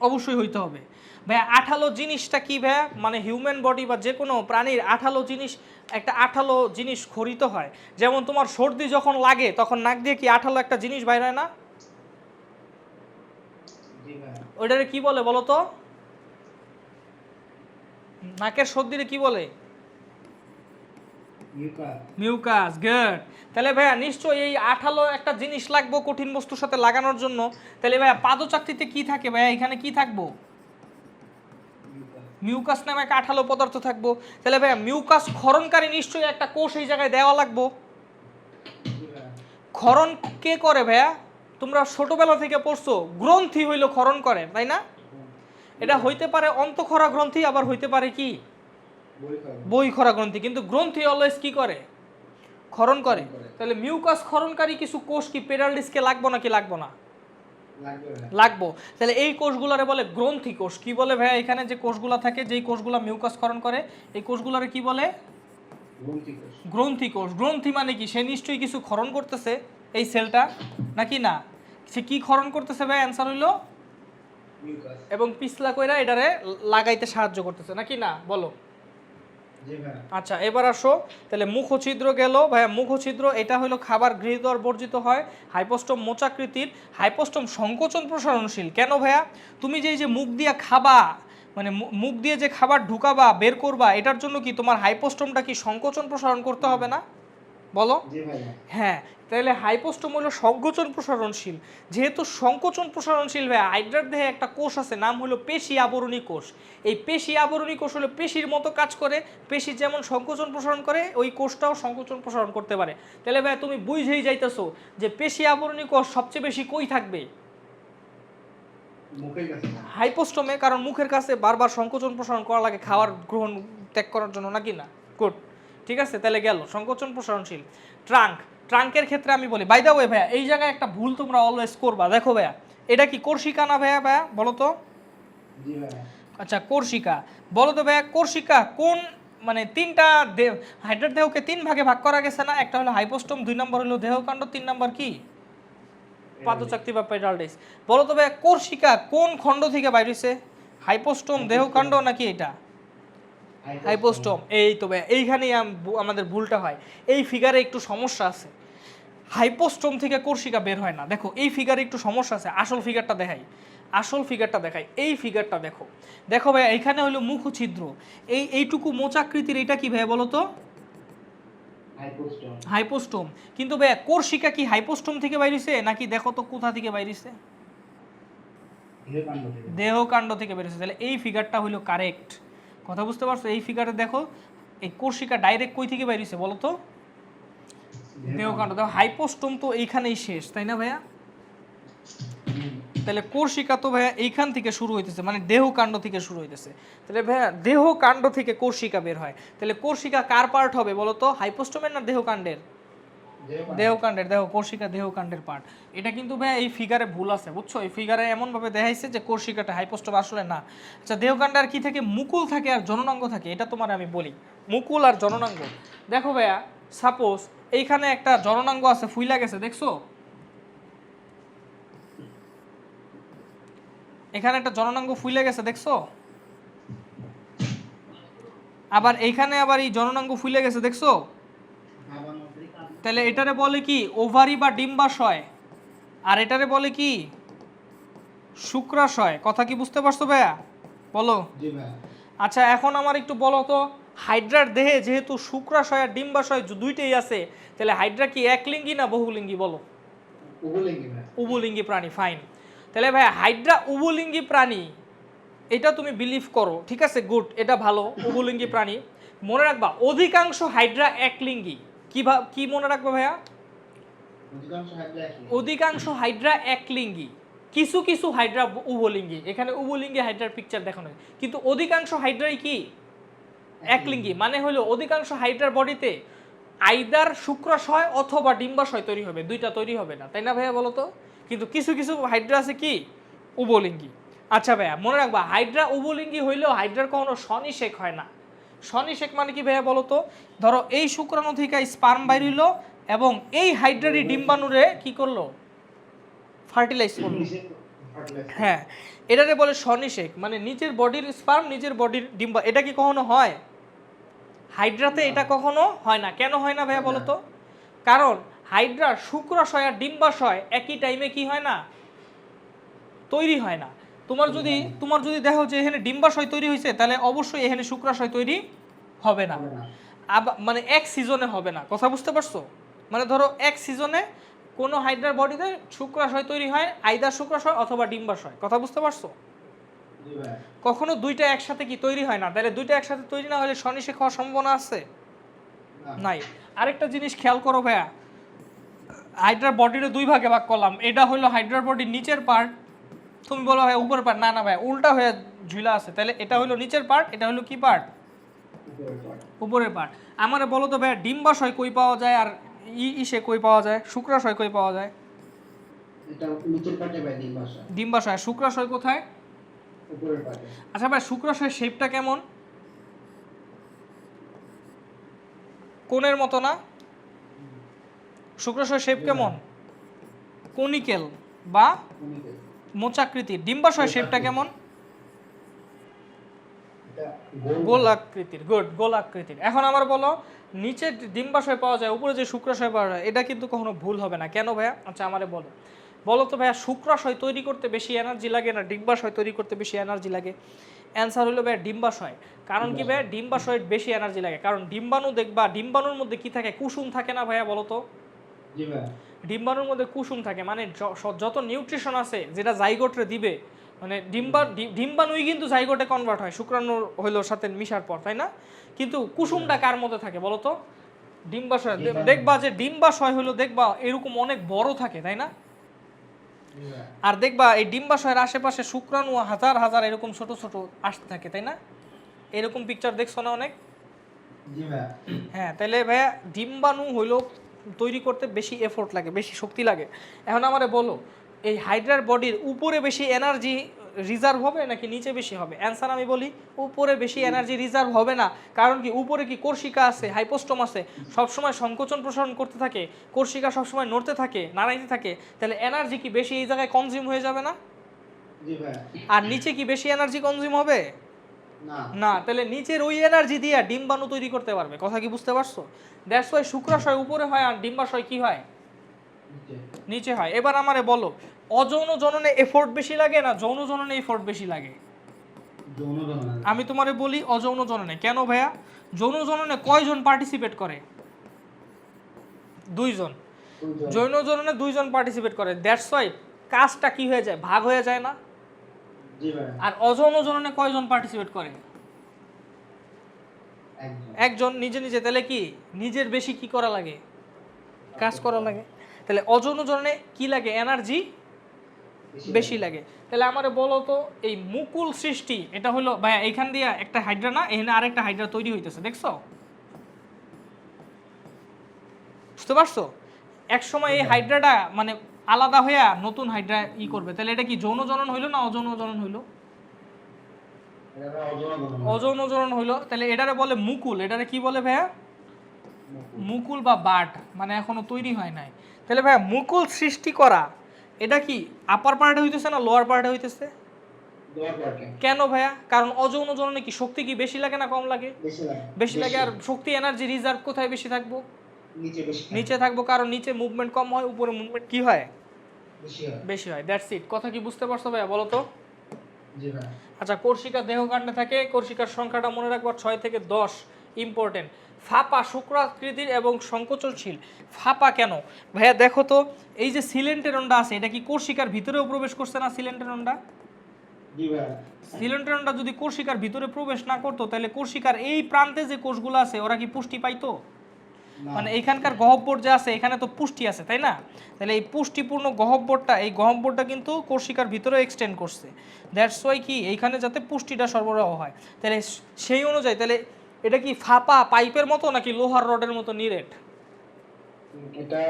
অবশ্যই হইতে হবে। ভাইয়া আঠালো জিনিসটা কি ভাইয়া? মানে হিউম্যান বডি বা যে কোনো প্রাণীর আঠালো জিনিস, একটা আঠালো জিনিস খরিত হয়। যেমন তোমার সর্দি যখন লাগে তখন নাক দিয়ে কি আঠালো একটা জিনিস বাইর হয় না? জি ভাই। ওইটারে কি বলে বলো তো? নাকের সর্দিরে কি বলে? মিউকাস। মিউকাস। গুড। তাহলে ভাইয়া নিশ্চয়ই এই আঠালো একটা জিনিস লাগবে কঠিন বস্তুর সাথে লাগানোর জন্য। তাহলে ভাইয়া পাদচাকতিতে কি থাকে ভাইয়া? এখানে কি থাকবো? মিউকাস। মিউকাস নামে একটা আঠালো পদার্থ থাকবো। তাহলে ভাইয়া মিউকাস ক্ষরণকারী নিশ্চয়ই একটা কোষ এই জায়গায় দেওয়া লাগবো। জি ভাই। ক্ষরণ কে করে ভাইয়া? তোমরা ছোটবেলা থেকে পড়ছো, গ্রন্থি হইলো ক্ষরণ করে তাই না? এটা হইতে পারে অন্তঃক্ষরা গ্রন্থি, আবার হইতে পারে কি বহিঃক্ষরা গ্রন্থি, কিন্তু গ্রন্থি অলওয়েজ কি করে? ক্ষরণ করে। তাহলে মিউকাস ক্ষরণকারী কিছু কোষ কি পেডাল ডিস্কে লাগবো নাকি লাগবো না? লাগবো। তাহলে এই কোষগুলারে বলে গ্রন্থি কোষ। কি বলে ভাইয়া? এখানে যে কোষগুলা থাকে, যেই কোষগুলা মিউকাস ক্ষরণ করে, এই কোষগুলারে কি বলে? গ্রন্থি কোষ। গ্রন্থি মানে কি? সে নিশ্চয়ই কিছু ক্ষরণ করতেছে এই সেলটা নাকি না? সে কি ক্ষরণ করতেছে ভাই? অ্যান্সার হইলো মিউকাস। এবং পিছলা কইরা এটারে লাগাইতে সাহায্য করতেছে নাকি না? বলো। জি ভাই। আচ্ছা, এবার আসো, তাহলে মুখছিদ্র গেল ভাইয়া। মুখছিদ্র এটা হলো খাবার গৃহীত আর বর্জিত হয়। হাইপোস্টোম মোচাকৃতির। হাইপোস্টোম সংকোচন প্রসারণশীল। কেন ভাইয়া? তুমি যে এই যে মুখ দিয়ে খাবা, মানে মুখ দিয়ে যে খাবার ঢুকাবা বের করবা, এটার জন্য কি তোমার হাইপোস্টোমটা কি সংকোচন প্রসারণ করতে হবে না? বলো। জি ভাই। হ্যাঁ, তাহলে হাইপোস্টোম হলো সংকোচন প্রসারণশীল। যেহেতু সংকোচন প্রসারণশীল ভাইয়া, হাইড্রার দেহে একটা কোষ আছে, নাম হলো পেশি আবরণী কোষ। এই পেশি আবরণী কোষ হলো পেশির মতো কাজ করে। পেশি যেমন সংকোচন প্রসারণ করে, ওই কোষটাও সংকোচন প্রসারণ করতে পারে। তাহলে ভাইয়া তুমি বুঝেই যাইতেছো যে পেশি আবরণী কোষ সবচেয়ে বেশি কই থাকবে? মুখের কাছে। হাইপোস্টোমে, কারণ মুখের কাছে বারবার সংকোচন প্রসারণ করা লাগে খাবার গ্রহণ ত্যাগ করার জন্য নাকি না? গুড, ঠিক আছে, তাহলে গেল সংকোচন প্রসারণশীল। ট্রাঙ্কের ক্ষেত্রে আমি বলি, বাই দ্য ওয়ে ভাইয়া, এই জায়গায় একটা ভুল তোমরা অলওয়েজ করবা। দেখো ভাইয়া, এটা কি কোর্সিকা না ভাইয়া? ভাইয়া বলো তো। জি ভাইয়া। আচ্ছা কোর্সিকা, বলো তো ভাইয়া কোর্সিকা কোন মানে তিনটা হাইড্রার দেহকে তিন ভাগে ভাগ করা গেছে না? একটা হলো হাইপোস্টোম, 2 নম্বর হলো দেহকাণ্ড, 3 নম্বর কি পাদচাকতি বা পেডাল ডিস্ক। বলো তো ভাইয়া কোর্সিকা কোন খণ্ড থেকে বাইর হইছে? হাইপোস্টোম, দেহকাণ্ড নাকি এটা হাইপোস্টোম? এই তো ভাইয়া এইখানেই আমাদের ভুলটা হয়, এই ফিগারে একটু সমস্যা আছে। হাইপোস্টোম থেকে কোর্সিকা বের হয় না। দেখো এই ফিগারে একটু সমস্যা আছে, আসল ফিগারটা দেখাই, আসল ফিগারটা দেখাই। এই ফিগারটা দেখো, দেখো ভাইয়া এখানে হলো মুখ ছিদ্র, এইটুকু মোচাকৃতির এটা কি ভাইয়া বলো তো? হাইপোস্টোম। হাইপোস্টোম। কিন্তু ভাইয়া কোর্সিকা কি হাইপোস্টোম থেকে বাইরেছে নাকি দেখো তো কোথা থেকে বাইরেছে? দেহকাণ্ড থেকে। দেহকাণ্ড থেকে বেরিয়েছে। তাহলে এই ফিগারটা হলো কারেক্ট। কথা বুঝতে পারছো? এই ফিগারে দেখো এই কোর্সিকা ডাইরেক্ট কই থেকে বাইরেছে বলো তো? দেহকাণ্ড। দেখো হাইপোস্টোম তো এইখানেই শেষ, তাই না ভাইয়া? তাহলে কোর্সিকা তো ভাইয়া এইখান থেকে শুরু হইতেছে, মানে দেহকাণ্ড থেকে শুরু হইতেছে। তাহলে ভাইয়া দেহকাণ্ড থেকে কোর্সিকা বের হয়। তাহলে কোর্সিকা কার পার্ট হবে বলো তো? হাইপোস্টোমের না দেহকাণ্ডের? দেহকাণ্ডের। দেখো কোর্সিকা দেহকাণ্ডের পার্ট। এটা কিন্তু ভাইয়া এই ফিগারে ভুল আছে, বুঝছো? এই ফিগারে এমনভাবে দেখাইছে যে কোর্সিকাটা হাইপোস্টোম, আসলে না। আচ্ছা দেহকাণ্ডে আর কি থাকে? মুকুল থাকে আর জননাঙ্গ থাকে। এটা তোমার আমি বলি, মুকুল আর জননাঙ্গ। দেখো ভাইয়া সাপোজ এইখানে একটা জননাঙ্গ আছে, ফুইলা গেছে, দেখছো? এখানে একটা জননাঙ্গ ফুইলে গেছে, দেখছো? আবার এইখানে আবার এই জননাঙ্গ ফুইলে গেছে, দেখছো? তাহলে এটারে বলে কি? ওভারি বা ডিম্বাশয়। আর এটারে বলে কি? শুক্রাশয়। কথা কি বুঝতে পারছো ভাইয়া? বলো। জি ভাইয়া। আচ্ছা এখন আমার একটু বলো তো, হাইড্রার দেহে যেহেতু শুক্রাশয় আর ডিম্বাশয় দুইটাই আছে, তাহলে হাইড্রা কি একলিঙ্গি না বহুলিঙ্গি বলো? উভলিঙ্গি ভাইয়া। উভলিঙ্গি প্রাণী, ফাইন। তাহলে ভাইয়া হাইড্রা উভলিঙ্গি প্রাণী, এটা তুমি বিলিভ করো, ঠিক আছে, গুড, এটা ভালো, উভলিঙ্গি প্রাণী। মনে রাখবা অধিকাংশ হাইড্রা একলিঙ্গি। কি মনে রাখবা ভাইয়া? অধিকাংশ হাইড্রা একলিঙ্গি, কিছু কিছু হাইড্রা উভলিঙ্গি। এখানে উভলিঙ্গি হাইড্রার পিকচার দেখানো হয়, কিন্তু অধিকাংশ হাইড্রাই কি একলিঙ্গি। মানে হলো অধিকাংশ হাইড্রার বডিতে আইদার শুক্রাশয় অথবা ডিম্বাশয় তৈরি হবে, দুইটা তৈরি হবে না, তাই না ভাইয়া বলো তো? কিন্তু কিছু কিছু হাইড্রা আছে কি উভলিঙ্গি। আচ্ছা ভাইয়া মনে রাখবা হাইড্রা উভলিঙ্গি হইলেও হাইড্রার কখনো সনিষেক হয় না। সনিষেক মানে কি ভাইয়া বলো তো? ধরো এই শুক্রাণু থেকে স্পার্ম বাইর হইলো এবং এই হাইড্রারি ডিম্বাণুরে কি করলো? ফার্টিলাইজ করলো। হ্যাঁ, এটারে বলে সনিষেক, মানে নিজের বডির স্পার্ম নিজের বডির ডিম্বা। এটা কি কখনো হয়? হাইড্রাতে এটা কখনো হয় না। কেন হয় না ভাইয়া বলো তো? কারণ হাইড্রার শুক্রাশয় আর ডিম্বাশয় একই টাইমে কি হয় না? তৈরি হয় না। তোমার যদি দেখো যে এখানে ডিম্বাশয় তৈরি হয়েছে, তাহলে অবশ্যই এখানে শুক্রাশয় তৈরি হবে না। মানে এক সিজনে হবে না। কথা বুঝতে পারছো? মানে ধরো এক সিজনে কোনো হাইড্রার বডিতে শুক্রাশয় তৈরি হয়, আইদার শুক্রাশয় অথবা ডিম্বাশয়। কথা বুঝতে পারছো? কখনো দুইটা একসাথে কি তৈরি হয় না। তাহলে দুইটা একসাথে তৈরি না হলে সনিষেক হওয়ার সম্ভাবনা আছে? নাই। আরেকটা জিনিস খেয়াল করো ভাইয়া, হাইড্রার বডির দুই ভাগে ভাগ করলাম। এটা হলো হাইড্রার বডির নিচের পার্ট, তুমি বলো ভাই উপরের পার্ট। না না ভাই, উল্টা হয়ে ঝুলা আছে। তাহলে এটা হলো নিচের পার্ট, এটা হলো কি পার্ট? উপরের পার্ট। আমারে বলো তো ভাই ডিম্বাশয় কই পাওয়া যায় আর ইসে কই পাওয়া যায়? শুক্রাশয় কই পাওয়া যায়? এটা নিচের পাটে ভাই ডিম্বাশয়। ডিম্বাশয়। শুক্রাশয় কোথায়? উপরের পাটে। আচ্ছা ভাই শুক্রাশয়ের শেপটা কেমন? কোণের মতো না? শুক্রাশয়ের শেপ কেমন? কনিক্যাল বা মোচাকৃতির। ডিম্বাশয়ের শেপটা কেমন? গোলাকৃতির। গুড, গোলাকৃতির। এখন আমার বলো নিচে ডিম্বাশয় পাওয়া যায়, উপরে যে শুক্রাশয় পাওয়া যায়, এটা কিন্তু কখনো ভুল হবে না। কেন ভাইয়া? আচ্ছা আমারে বলো তো ভাইয়া শুক্রাশয় তৈরি করতে বেশি এনার্জি লাগে না ডিম্বাশয় তৈরি করতে বেশি এনার্জি লাগে? অ্যান্সার হলো ভাইয়া ডিম্বাশয়। কারণ কি ভাইয়া? ডিম্বাশয় বেশি এনার্জি লাগে, কারণ ডিম্বাণু দেখবা ডিম্বাণুর মধ্যে কি থাকে? কুসুম থাকে না ভাইয়া বলো তো? জি ভাই। ডিম্বাণুর মধ্যে কুসুম থাকে, মানে যত নিউট্রিশন আছে যেটা জাইগোটরে দিবে, মানে ডিম্বাণুই কিন্তু জাইগোটে কনভার্ট হয় শুক্রাণুর হইলো সাথে মিশার পর, তাই না? কিন্তু কুসুমটা কার মধ্যে থাকে বলো তো? ডিম্বাশয়। দেখবা যে ডিম্বাশয় হইলো দেখবা এরকম অনেক বড় থাকে, তাই না? আর দেখবা এই ডিম্বাশয়ের আশেপাশে শুক্রাণু হাজার হাজার এরকম ছোট ছোট আসতে থাকে, তাই না? এরকম পিকচার দেখছো না অনেক? জি ভাই। হ্যাঁ, তাহলে ভাইয়া ডিম্বাণু হইলো তৈরি করতে বেশি এফোর্ট লাগে, বেশি শক্তি লাগে। এখন আমারে বলো এই হাইড্রার বডির উপরে বেশি এনার্জি রিজার্ভ হবে নাকি নিচে বেশি হবে? অ্যান্সার আমি বলি উপরে বেশি এনার্জি রিজার্ভ হবে না। কারণ কি, উপরে কি কোর্সিকা আছে, হাইপোস্টোম আছে, সবসময় সংকোচন প্রসারণ করতে থাকে, কোর্সিকা সবসময় নড়তে থাকে, নাড়াইতে থাকে, তাহলে এনার্জি কি বেশি এই জায়গায় কনজিউম হয়ে যাবে না? জি ভাই। আর নিচে কি বেশি এনার্জি কনজিউম হবে? না না। তাহলে নিচের ওই এনার্জি দিয়ে ডিম্বাণু তৈরি করতে পারবে। কথা কি বুঝতে পারছো? দ্যাটস ওয়াই শুক্রাশয় উপরে হয় আর ডিম্বাশয় কি হয়? নিচে হয়। এবার আমারে বলো, অযৌন জননে এফোর্ট বেশি লাগে না যৌন জননে এফোর্ট বেশি লাগে? যৌন জনন। আমি তোমারে বলি অযৌন জননে। কেন ভাইয়া? যৌন জননে কয়জন পার্টিসিপেট করে? 2 জন। যৌন জননে 2 জন পার্টিসিপেট করে, দ্যাটস ওয়াই কাজটা কি হয়ে যায়, ভাগ হয়ে যায় না? জি ভাই। আর অযৌন জননে কয়জন পার্টিসিপেট করে? একজন, নিজে নিজে। তাহলে কি নিজের বেশি কি করা লাগে, কাজ করা লাগে। তাহলে অযৌন জননে কি লাগে, এনার্জি বেশি লাগে। তাহলে আমারে বলো তো, এই মুকুল সৃষ্টি এটা হলো ভাইয়া এইখান দিয়ে একটা হাইড্রা না, এখানে আরেকটা হাইড্রা তৈরি হইতেছে, দেখছো? বুঝতে পারছো? এক সময় এই হাইড্রাটা মানে আলাদা হইয়া নতুন হাইড্রা করবে। তাহলে এটা কি যৌন জনন হইলো না অযৌন জনন হইলো? অযৌন জনন হইলো। তাহলে এটারে বলে মুকুল। এটারে কি বলে ভাইয়া? মুকুল বা বাট, মানে এখনো তৈরি হয় নাই। তাহলে ভাইয়া মুকুল সৃষ্টি করা এটা কি আপার পার্টে হইতেছে না লোয়ার পার্টে হইতেছে? কেন ভাইয়া? কারণ অযৌন জননে কি শক্তি কি বেশি লাগে না কম লাগে? বেশি লাগে। আর শক্তি এনার্জি রিজার্ভ কোথায় বেশি থাকবো? নিচে থাকবো। কারণ নিচে মুভমেন্ট কম হয়, উপরে মুভমেন্ট কি হয়, বেশি হয়। That's it. কথা কি বুঝতে পারছো ভাইয়া? বলো তো। আচ্ছা, কোর্সিকা দেহকাণ্ডে থাকে। কোর্সিকার সংখ্যাটা মনে রাখবা 6 থেকে 10। ইম্পর্টেন্ট। ফাঁপা, শুক্রাকৃতির এবং সংকোচনশীল। ফাঁপা কেন ভাইয়া? দেখো তো, এই যে সিলেন্টেরনটা আছে, এটা কি কোর্সিকার ভিতরেও প্রবেশ করছে না? সিলেন্টেরনটা, সিলেন্টেরনটা যদি কোর্সিকার ভিতরে প্রবেশ না করতো, তাহলে কোর্সিকার এই প্রান্তে যে কোষগুলো আছে ওরা কি পুষ্টি পাইতো? মানে এইখানকার গহ্বর যে আছে এখানে তো পুষ্টি আছে, তাই না? তাহলে এই পুষ্টিপূর্ণ গহ্বরটা, এই গহ্বরটা কিন্তু কোর্সিকার ভিতরে এক্সটেন্ড করছে। দ্যাটস ওয়াই কি এইখানে যাতে পুষ্টিটা সরবরাহ হয়। তাহলে সেই অনুযায়ী তাহলে এটা কি ফাঁপা পাইপের মতো নাকি লোহার রডের মতো নিরেট? এটা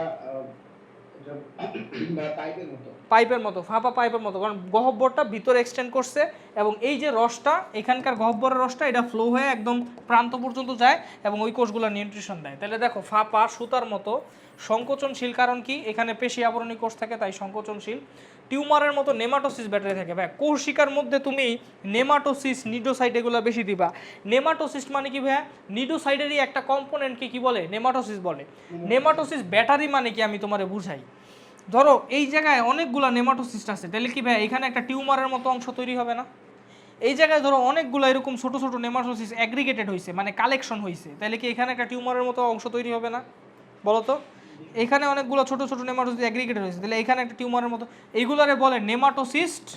পাইপের মতো। পাইপের মতো, ফাঁপা পাইপের মতো। কারণ গহ্বরটা ভিতরে এক্সটেন্ড করছে এবং এই যে রসটা, এখানকার গহ্বরের রসটা এটা ফ্লো হয়ে একদম প্রান্ত পর্যন্ত যায় এবং ওই কোষগুলো নিউট্রিশন দেয়। তাহলে দেখো, ফাঁপা সুতার মতো, সংকোচনশীল। কারণ কি, এখানে পেশি আবরণী কোষ থাকে, তাই সংকোচনশীল। টিউমারের মতো নেমাটোসিস ব্যাটারি থাকে। ভাই কোষিকার মধ্যে তুমি নেমাটোসিস, নিডোসাইট এগুলো বেশি দিবা। নেমাটোসিস মানে কি ভাইয়া? নিডোসাইডেরই একটা কম্পোনেন্টকে কি বলে, নেমাটোসিস বলে। নেমাটোসিস ব্যাটারি মানে কি আমি তোমারে বুঝাই। ধরো এই জায়গায় অনেকগুলো নেমাটোসিস্ট আছে, তাহলে কি ভাই এখানে একটা টিউমারের মতো অংশ তৈরি হবে না? এই জায়গায় ধরো অনেকগুলো এরকম ছোট ছোট নেমাটোসিস অ্যাগ্রিগেটেড হয়েছে, মানে কালেকশন হয়েছে, তাহলে কি এখানে একটা টিউমারের মতো অংশ তৈরি হবে না? বলো তো। এখানে অনেকগুলো ছোট ছোট নেমাটোসিস অ্যাগ্রিগেটেড হয়েছে, তাহলে এখানে একটা টিউমারের মতো। এইগুলারে বলে নেমাটোসিস্ট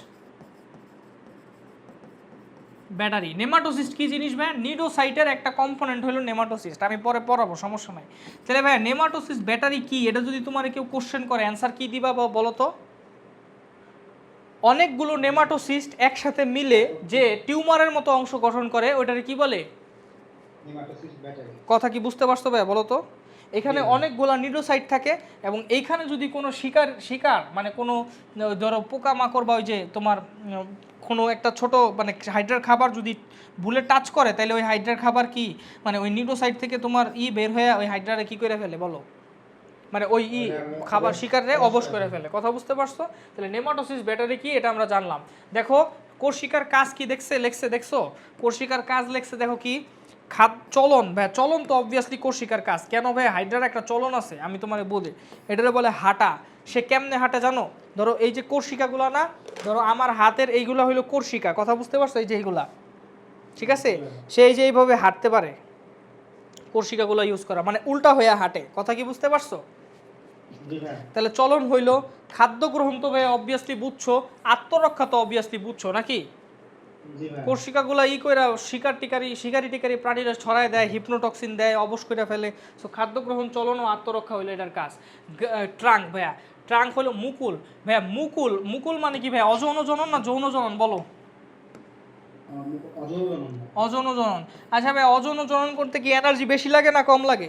ব্যাটারি। নেমাটোসিস্ট কি জিনিস ভাই? নিডোসাইটের একটা কম্পোনেন্ট হলো নেমাটোসিস্ট। আমি পরে পড়াবো, সমস্যা নাই। তাহলে ভাই নেমাটোসিস্ট ব্যাটারি কি, এটা যদি তোমার কেউ কোশ্চেন করে অ্যান্সার কি দিবা বলো তো? অনেকগুলো নেমাটোসিস্ট একসাথে মিলে যে টিউমারের মতো অংশ গঠন করে ওইটারে কি বলে? কথা কি বুঝতে পারছো ভাই? বলো তো। এখানে অনেকগুলো নিডোসাইট থাকে এবং এইখানে যদি কোনো শিকার মানে কোনো ধরো পোকামাকড় বা ওই যে তোমার কোনো একটা ছোট মানে হাইড্রার খাবার যদি ভুলে টাচ করে, তাহলে ওই হাইড্রার খাবার কি মানে ওই নিডোসাইট থেকে তোমার বের হয়ে ওই হাইড্রারে কি করে ফেলে বলো? মানে ওই খাবার শিকারে অবশ করে ফেলে। কথা বুঝতে পারছো? তাহলে নেমাটোসিস ব্যাটারি কি এটা আমরা জানলাম। দেখো কোষিকার কাজ কি লেখছে দেখছো? কোষিকার কাজ লেখছে, দেখো কি চলন। ভাই চলন তো অবভিয়াসলি কোষিকার কাজ। কেন ভাই? হাইড্রার একটা চলন আছে, আমি তোমারে বলি। এটারে বলে হাঁটা। সে কেমনে হাঁটে জানো? ধরো এই যে কোষিকাগুলো না, ধরো আমার হাতের এইগুলা হইলো কোষিকা। কথা বুঝতে পারছো? এই যে এইগুলা, ঠিক আছে? সে এই যে এইভাবে হাঁটতে পারে, কোষিকাগুলো ইউজ করা মানে উল্টা হয়ে হাঁটে। কথা কি বুঝতে পারছো? তাহলে চলন হইলো। খাদ্য গ্রহণ তো ভাই অবভিয়াসলি বুঝছো, আত্মরক্ষা তো অবভিয়াসলি বুঝছো নাকি? কোষিকাগুলা কইরা শিকারি টিকারি প্রাণীরা ছড়ায় দেয়, হিপনোটক্সিন দেয়, অবশ করে ফেলে। সো খাদ্য গ্রহণ, চলন ও আত্মরক্ষা হইলো এটার কাজ। ট্রাঙ্ক ভাইয়া, ট্রাঙ্ক হলো মুকুল। ভাইয়া মুকুল মানে কি ভাই? অযৌন জনন না যৌন জনন বলো? অযৌন জনন। আচ্ছা ভাই, অযৌন জনন করতে কি এনার্জি বেশি লাগে না কম লাগে?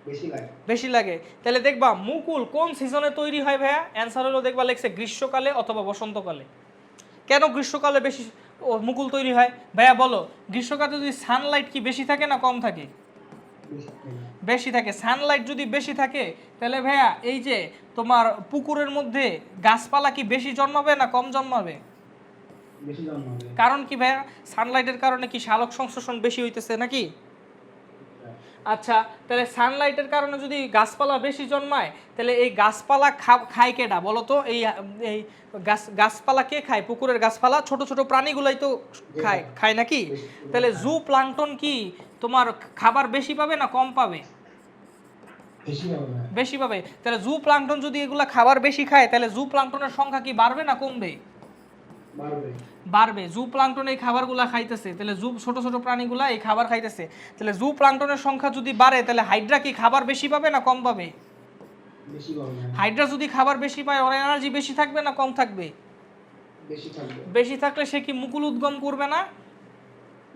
বেশি লাগে। বেশি লাগে। তাহলে দেখবা মুকুল কোন সিজনে তৈরি হয় ভাইয়া? অ্যান্সার হলো দেখবা লেখছে গ্রীষ্মকালে অথবা বসন্তকালে। কেন গ্রীষ্মকালে বেশি মুকুল তৈরি হয় ভাইয়া বলো? গ্রীষ্মকালে যদি সানলাইট কি বেশি থাকে না কম থাকে? বেশি থাকে। বেশি থাকে। সানলাইট যদি বেশি থাকে তাহলে ভাইয়া এই যে তোমার পুকুরের মধ্যে গাছপালা কি বেশি জন্মাবে না কম জন্মাবে? বেশি জন্মাবে। কারণ কি ভাইয়া? সানলাইটের কারণে কি সালোক সংশ্লেষণ বেশি হইতেছে নাকি? আচ্ছা, তাহলে সানলাইটের কারণে যদি গাছপালা বেশি জন্মায় তাহলে এই গাছপালা খায় কেডা বলো তো? এই এই গাছপালা কে খায়? পুকুরের গাছপালা ছোট ছোট প্রাণীগুলাই তো খায় নাকি? তাহলে জু প্লাঙ্কটন কি তোমার খাবার বেশি পাবে না কম পাবে? বেশি পাবে। বেশি পাবে। তাহলে জু প্লাঙ্কটন যদি এগুলা খাবার বেশি খায় তাহলে জু প্লাঙ্কটনের সংখ্যা কি বাড়বে না কমবে? বাড়বে। বাড়বে। জু প্লাঙ্কটন এই খাবারগুলা খাইতেছে, তাহলে জু ছোট ছোট প্রাণীগুলা এই খাবার খাইতেছে, তাহলে জু প্লাঙ্কটনের সংখ্যা যদি বাড়ে তাহলে হাইড্রা কি খাবার বেশি পাবে না কম পাবে? বেশি পাবে। হাইড্রা যদি খাবার বেশি পায় ওর এনার্জি বেশি থাকবে না কম থাকবে? বেশি থাকবে। বেশি থাকলে সে কি মুকুল উদ্গম করবে না?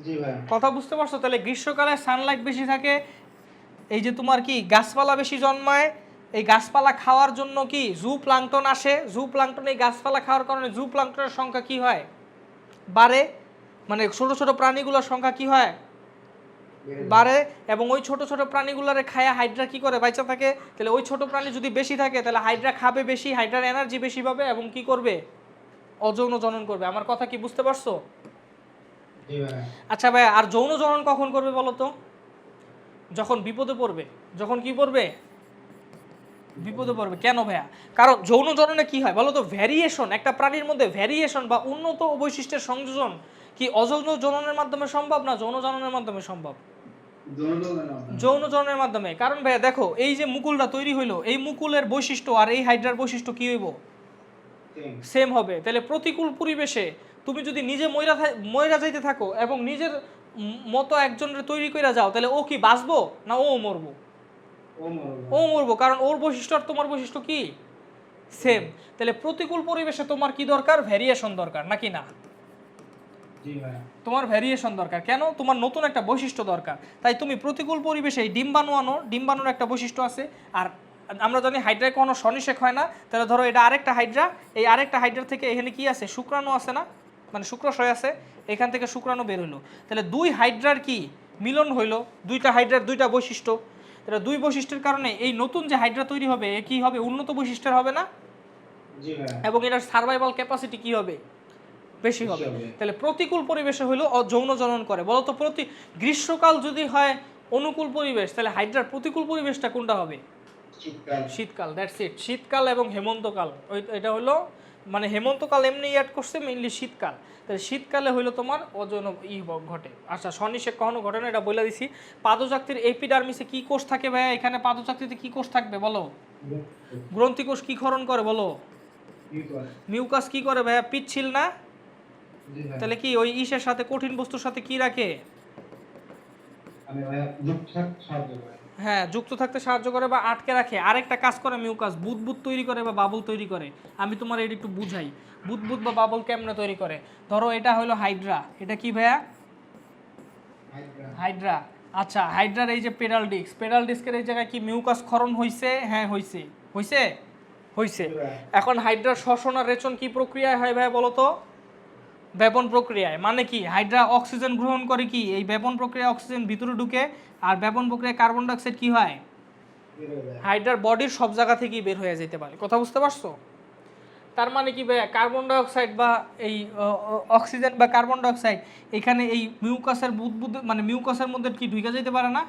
জি ভাই। কথা বুঝতে পারছো? তাহলে গ্রীষ্মকালে সানলাইট বেশি থাকে, এই যে তোমার কি গাছপালা বেশি জন্মায়, এই গাছপালা খাওয়ার জন্য কি জু প্লাঙ্কটন আসে, জু প্লাঙ্কটন এই গাছপালা খাওয়ার কারণে জু প্লাঙ্কটনের সংখ্যা কি হয়? বাড়ে। মানে ছোট ছোট প্রাণীগুলোর সংখ্যা কি হয়? বাড়ে। এবং ওই ছোট ছোট প্রাণীগুলোরে খায়া হাইড্রা কি করে বাইচা থাকে? তাহলে ওই ছোট প্রাণী যদি বেশি থাকে তাহলে হাইড্রা খাবে বেশি, হাইড্রার এনার্জি বেশি পাবে এবং কি করবে? অযৌন জনন করবে। আমার কথা কি বুঝতে পারছো? জি ভাই। আচ্ছা ভাই, আর যৌন জনন কখন করবে বলো তো? যখন বিপদে পড়বে। যখন কি পড়বে? বিপদে পড়বে। কেন ভাইয়া? কারণ যৌন জননে কি হয় বলো তো? ভ্যারিয়েশন, একটা প্রাণীর মধ্যে ভ্যারিয়েশন বা উন্নত বৈশিষ্ট্যের সংযোজন কি অযৌন জননের মাধ্যমে সম্ভব না যৌন জননের মাধ্যমে সম্ভব? যৌন জননের মাধ্যমে। কারণ ভাইয়া দেখো এই যে মুকুলটা তৈরি হইলো, এই মুকুলের বৈশিষ্ট্য আর এই হাইড্রার বৈশিষ্ট্য কি হইব? সেম হবে। তাহলে প্রতিকূল পরিবেশে তুমি যদি নিজে ময়রা যাইতে থাকো এবং নিজের মতো একজনের তৈরি করে যাও তাহলে ও কি বাঁচবো না ও মরবো? ও মরবো। কারণ ওর বৈশিষ্ট্য আর তোমার বৈশিষ্ট্য কি সেম। তাহলে প্রতিকূল পরিবেশে তোমার কি দরকার? ভ্যারিয়েশন দরকার নাকি না? তোমার ভ্যারিয়েশন দরকার। কেন? তোমার নতুন একটা বৈশিষ্ট্য দরকার। তাই তুমি প্রতিকূল পরিবেশে ডিম্বাণু আনো, ডিম্বাণুর একটা বৈশিষ্ট্য আছে। আর আমরা জানি হাইড্রায় কোনো সনিষেক হয় না, তাহলে ধরো এটা আরেকটা হাইড্রা, এই আরেকটা হাইড্রা থেকে এখানে কি আছে? শুক্রাণু আছে না, মানে শুক্রাশয় আছে, এখান থেকে শুক্রাণু বের হইলো। তাহলে দুই হাইড্রার কি মিলন হইলো, দুইটা হাইড্রার দুইটা বৈশিষ্ট্য। তাহলে দুই বৈশিষ্ট্যের কারণে এই নতুন যে হাইড্রা তৈরি হবে এ কি হবে? উন্নত বৈশিষ্ট্যের হবে না? এবং এটার সার্ভাইভাল ক্যাপাসিটি কি হবে? বেশি হবে। তাহলে প্রতিকূল পরিবেশে হইলো যৌন জনন করে। বলতো গ্রীষ্মকাল যদি হয় অনুকূল পরিবেশ তাহলে হাইড্রার প্রতিকূল পরিবেশটা কোনটা হবে? শীতকাল। That's it. শীতকাল এবং হেমন্তকাল, এটা হলো মানে হেমন্তকাল এমনি অ্যাড করছে মেইনলি শীতকাল। তাহলে শীতকালে হইলো তোমার অযৌন ঘটে। আচ্ছা, সনিষেক কখনো ঘটে না, এটা বলে দিছি। পাদচাক্তির এপিডার্মিসে কি কোষ থাকে ভাইয়া? এখানে পাদচাক্তিতে কি কোষ থাকবে বলো? গ্রন্থিকোষ। কি ক্ষরণ করে বলো? মিউকাস। কি করে ভাইয়া? পিচ্ছিল না? তাহলে কি ওই ইসের সাথে কঠিন বস্তুর সাথে কি রাখে? হ্যাঁ, যুক্ত থাকতে সাহায্য করে বা আটকে রাখে। আরেকটা কাজ করে মিউকাস, বুদবুদ তৈরি করে বা বাবুল তৈরি করে। আমি তোমার এটা একটু বুঝাই, বুদবুদ বা বাবুল কেমনে তৈরি করে। ধরো এটা হলো হাইড্রা, এটা কি ভাইয়া? হাইড্রা। আচ্ছা, হাইড্রার এই যে পেডাল ডিস্ক, পেডাল ডিস্কের এই জায়গায় কি মিউকাস ক্ষরণ হইছে? হ্যাঁ হইছে। হইছে? হইছে। এখন হাইড্রার শ্বসন আর রেচন কি প্রক্রিয়ায় হয় ভাইয়া বলো তো? ব্যাপন প্রক্রিয়ায়। মানে কি? হাইড্রা অক্সিজেন গ্রহণ করে, কি এই ব্যাপন প্রক্রিয়ায় অক্সিজেন ভিতরে ঢুকে, আর ব্যাপন প্রক্রিয়ায় কার্বন ডাইঅক্সাইড কি হয়? হাইড্রার বডির সব জায়গা থেকেই বের হয়ে যেতে পারে। কথা বুঝতে পারছো? তার মানে কি ভাই, কার্বন ডাইঅক্সাইড বা এই অক্সিজেন বা কার্বন ডাইঅক্সাইড এখানে এই মিউকাসের বুদবুদ মানে মিউকাসের মধ্যে কি ঢুকে যেতে পারে না?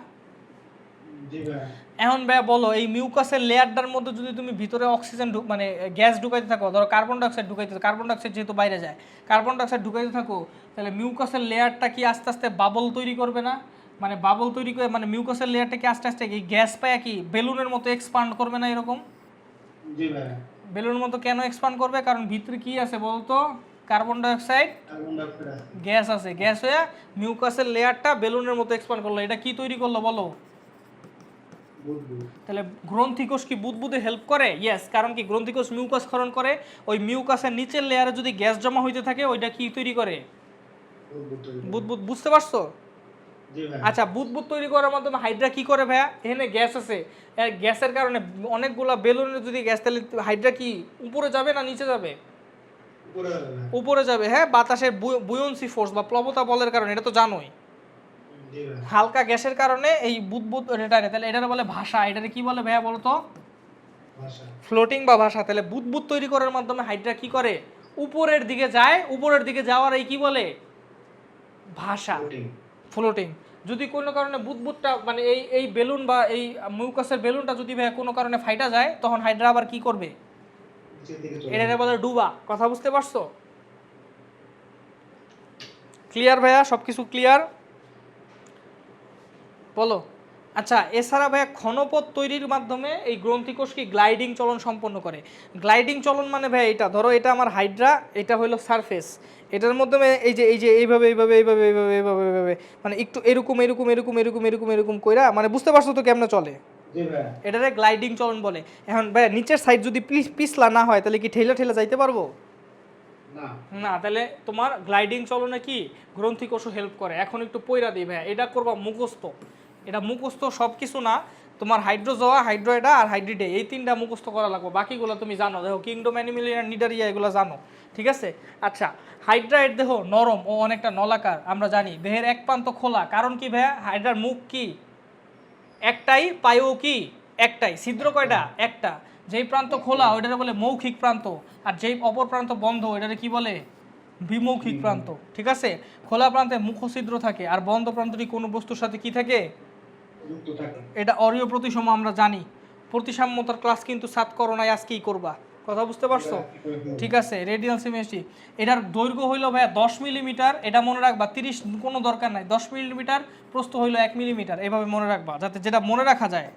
এখন ভাইয়া বলো, এই মিউকাসের লেয়ারটার মধ্যে যদি তুমি ভিতরে অক্সিজেন মানে গ্যাস ঢুকাইতে থাকো, ধরো কার্বন ডাইঅক্সাইড ঢুকাইতে, কার্বন ডাইঅক্সাইড যেহেতু বাইরে যায়, কার্বন ডাইঅক্সাইড ঢুকাইতে থাকো, তাহলে মিউকাসের লেয়ারটা কি আস্তে আস্তে বাবল তৈরি করবে না? মানে বাবল তৈরি করে মানে মিউকাসের লেয়ারটা কি আস্তে আস্তে এই গ্যাস পায়া কি বেলুনের মতো এক্সপান্ড করবে না এরকম? বেলুনের মতো কেন এক্সপান্ড করবে? কারণ ভিতরে কি আছে বলতো? কার্বন ডাইঅক্সাইড গ্যাস আছে। গ্যাস হয়ে মিউকাসের লেয়ারটা বেলুনের মতো এক্সপান্ড করলো। এটা কি তৈরি করলো বলো? তাহলে গ্রন্থিকোষ কি বুদবুদে হেল্প করে? ইয়েস। কারণ কি গ্রন্থিকোষ মিউকাস ক্ষরণ করে, ওই মিউকাসের নিচের লেয়ারে যদি গ্যাস জমা হইতে থাকে ওইটা কি তৈরি করে? বুদবুদ। বুঝতে পারছো? জি ভাই। আচ্ছা, বুদবুদ তৈরি করার মাধ্যমে হাইড্রা কি করে ভাইয়া? এখানে গ্যাস আছে, গ্যাসের কারণে অনেকগুলা বেলুনের যদি গ্যাস, তাহলে হাইড্রা কি উপরে যাবে না নিচে যাবে? উপরে যাবে ভাই। উপরে যাবে। হ্যাঁ, বাতাসের বুয়ন্সি ফোর্স বা প্লবতা বলের কারণে, এটা তো জানোই। জি ভাই। হালকা গ্যাসের কারণে এই বুদবুদ এটা, তাহলে এটারে বলে ভাষা। এটারে কি বলে ভাইয়া বলো তো? ভাষা। ফ্লোটিং বা ভাষা। তাহলে বুদবুদ তৈরি করার মাধ্যমে হাইড্রা কি করে? উপরের দিকে যায়, উপরের দিকে যাওয়ার এই কি বলে? ভাষা। ফ্লোটিং। ফ্লোটিং। যদি কোনো কারণে বুদবুদটা মানে এই এই বেলুন বা এই মিউকাসের বেলুনটা যদি ভাইয়া কোনো কারণে ফাইটা যায়, তখন হাইড্রা আবার কি করবে? নিচের দিকে চলে এটারে যাবে। বলে ডুবা। কথা বুঝতে পারছো? ক্লিয়ার ভাইয়া? সব কিছু ক্লিয়ার? বলো। আচ্ছা, এছাড়া ভাইয়া ঘনপথ তৈরির মাধ্যমে এই গ্রন্থিকোষ কি গ্লাইডিং চলন সম্পন্ন করে। গ্লাইডিং চলন মানে ভাইয়া এটা ধরো, এটা আমার হাইড্রা, এটা হলো সারফেস, এটার মাধ্যমে এই যে এইভাবে এইভাবে এইভাবে এইভাবে এইভাবে এইভাবে মানে একটু এরকম এরকম এরকম এরকম এরকম এরকম কইরা, মানে বুঝতে পারছো তো কেমনে চলে? জি ভাই। এটারে গ্লাইডিং চলন বলে। এখন ভাইয়া নিচের সাইড যদি পিছলা না হয়, তাহলে কি ঠেলা ঠেলা যাইতে পারবো? না। না। তাহলে তোমার গ্লাইডিং চলনে কি গ্রন্থিকোষও হেল্প করে। এখন একটু পয়রা দিই ভাইয়া, এটা করবা মুখস্থ। এটা মুখস্থ সব কিছু না, তোমার হাইড্রোজোয়া, হাইড্রোয়েডা আর হাইড্রিডে, এই তিনটা মুখস্থ করা লাগবে। বাকিগুলো তুমি জানো, দেখো কিংডম অ্যানিমেলিয়া, নিডারিয়া, এগুলো জানো, ঠিক আছে? আচ্ছা, হাইড্রাইড দেহ নরম ও অনেকটা নলাকার, আমরা জানি। দেহের এক প্রান্ত খোলা, কারণ কি ভাইয়া? হাইড্রার মুখ কি একটাই, পায়ও কি একটাই, ছিদ্র কয়টা? একটা। যেই প্রান্ত খোলা ওইটারে বলে মৌখিক প্রান্ত, আর যেই অপর প্রান্ত বন্ধ ওইটারে কি বলে? বিমৌখিক প্রান্ত, ঠিক আছে? খোলা প্রান্তে মুখছিদ্র থাকে, আর বন্ধ প্রান্তটি কোনো বস্তুর সাথে কি থাকে? যুক্ত থাকে। এটা অরীয় প্রতিসম, আমরা জানি। প্রতিসাম্যতার ক্লাস কিন্তু সাত করোনায় আজকেই করবা। কথা বুঝতে পারছো? ঠিক আছে। রেডিয়াল সিমেট্রি, এটার দৈর্ঘ্য হইল ভাইয়া 10 মিলিমিটার, এটা মনে রাখবা। 30 কোনো দরকার নাই, 10 মিলিমিটার। প্রস্থ হইল 1 মিলিমিটার, এভাবে মনে রাখবা, যাতে যেটা মনে রাখা যায়।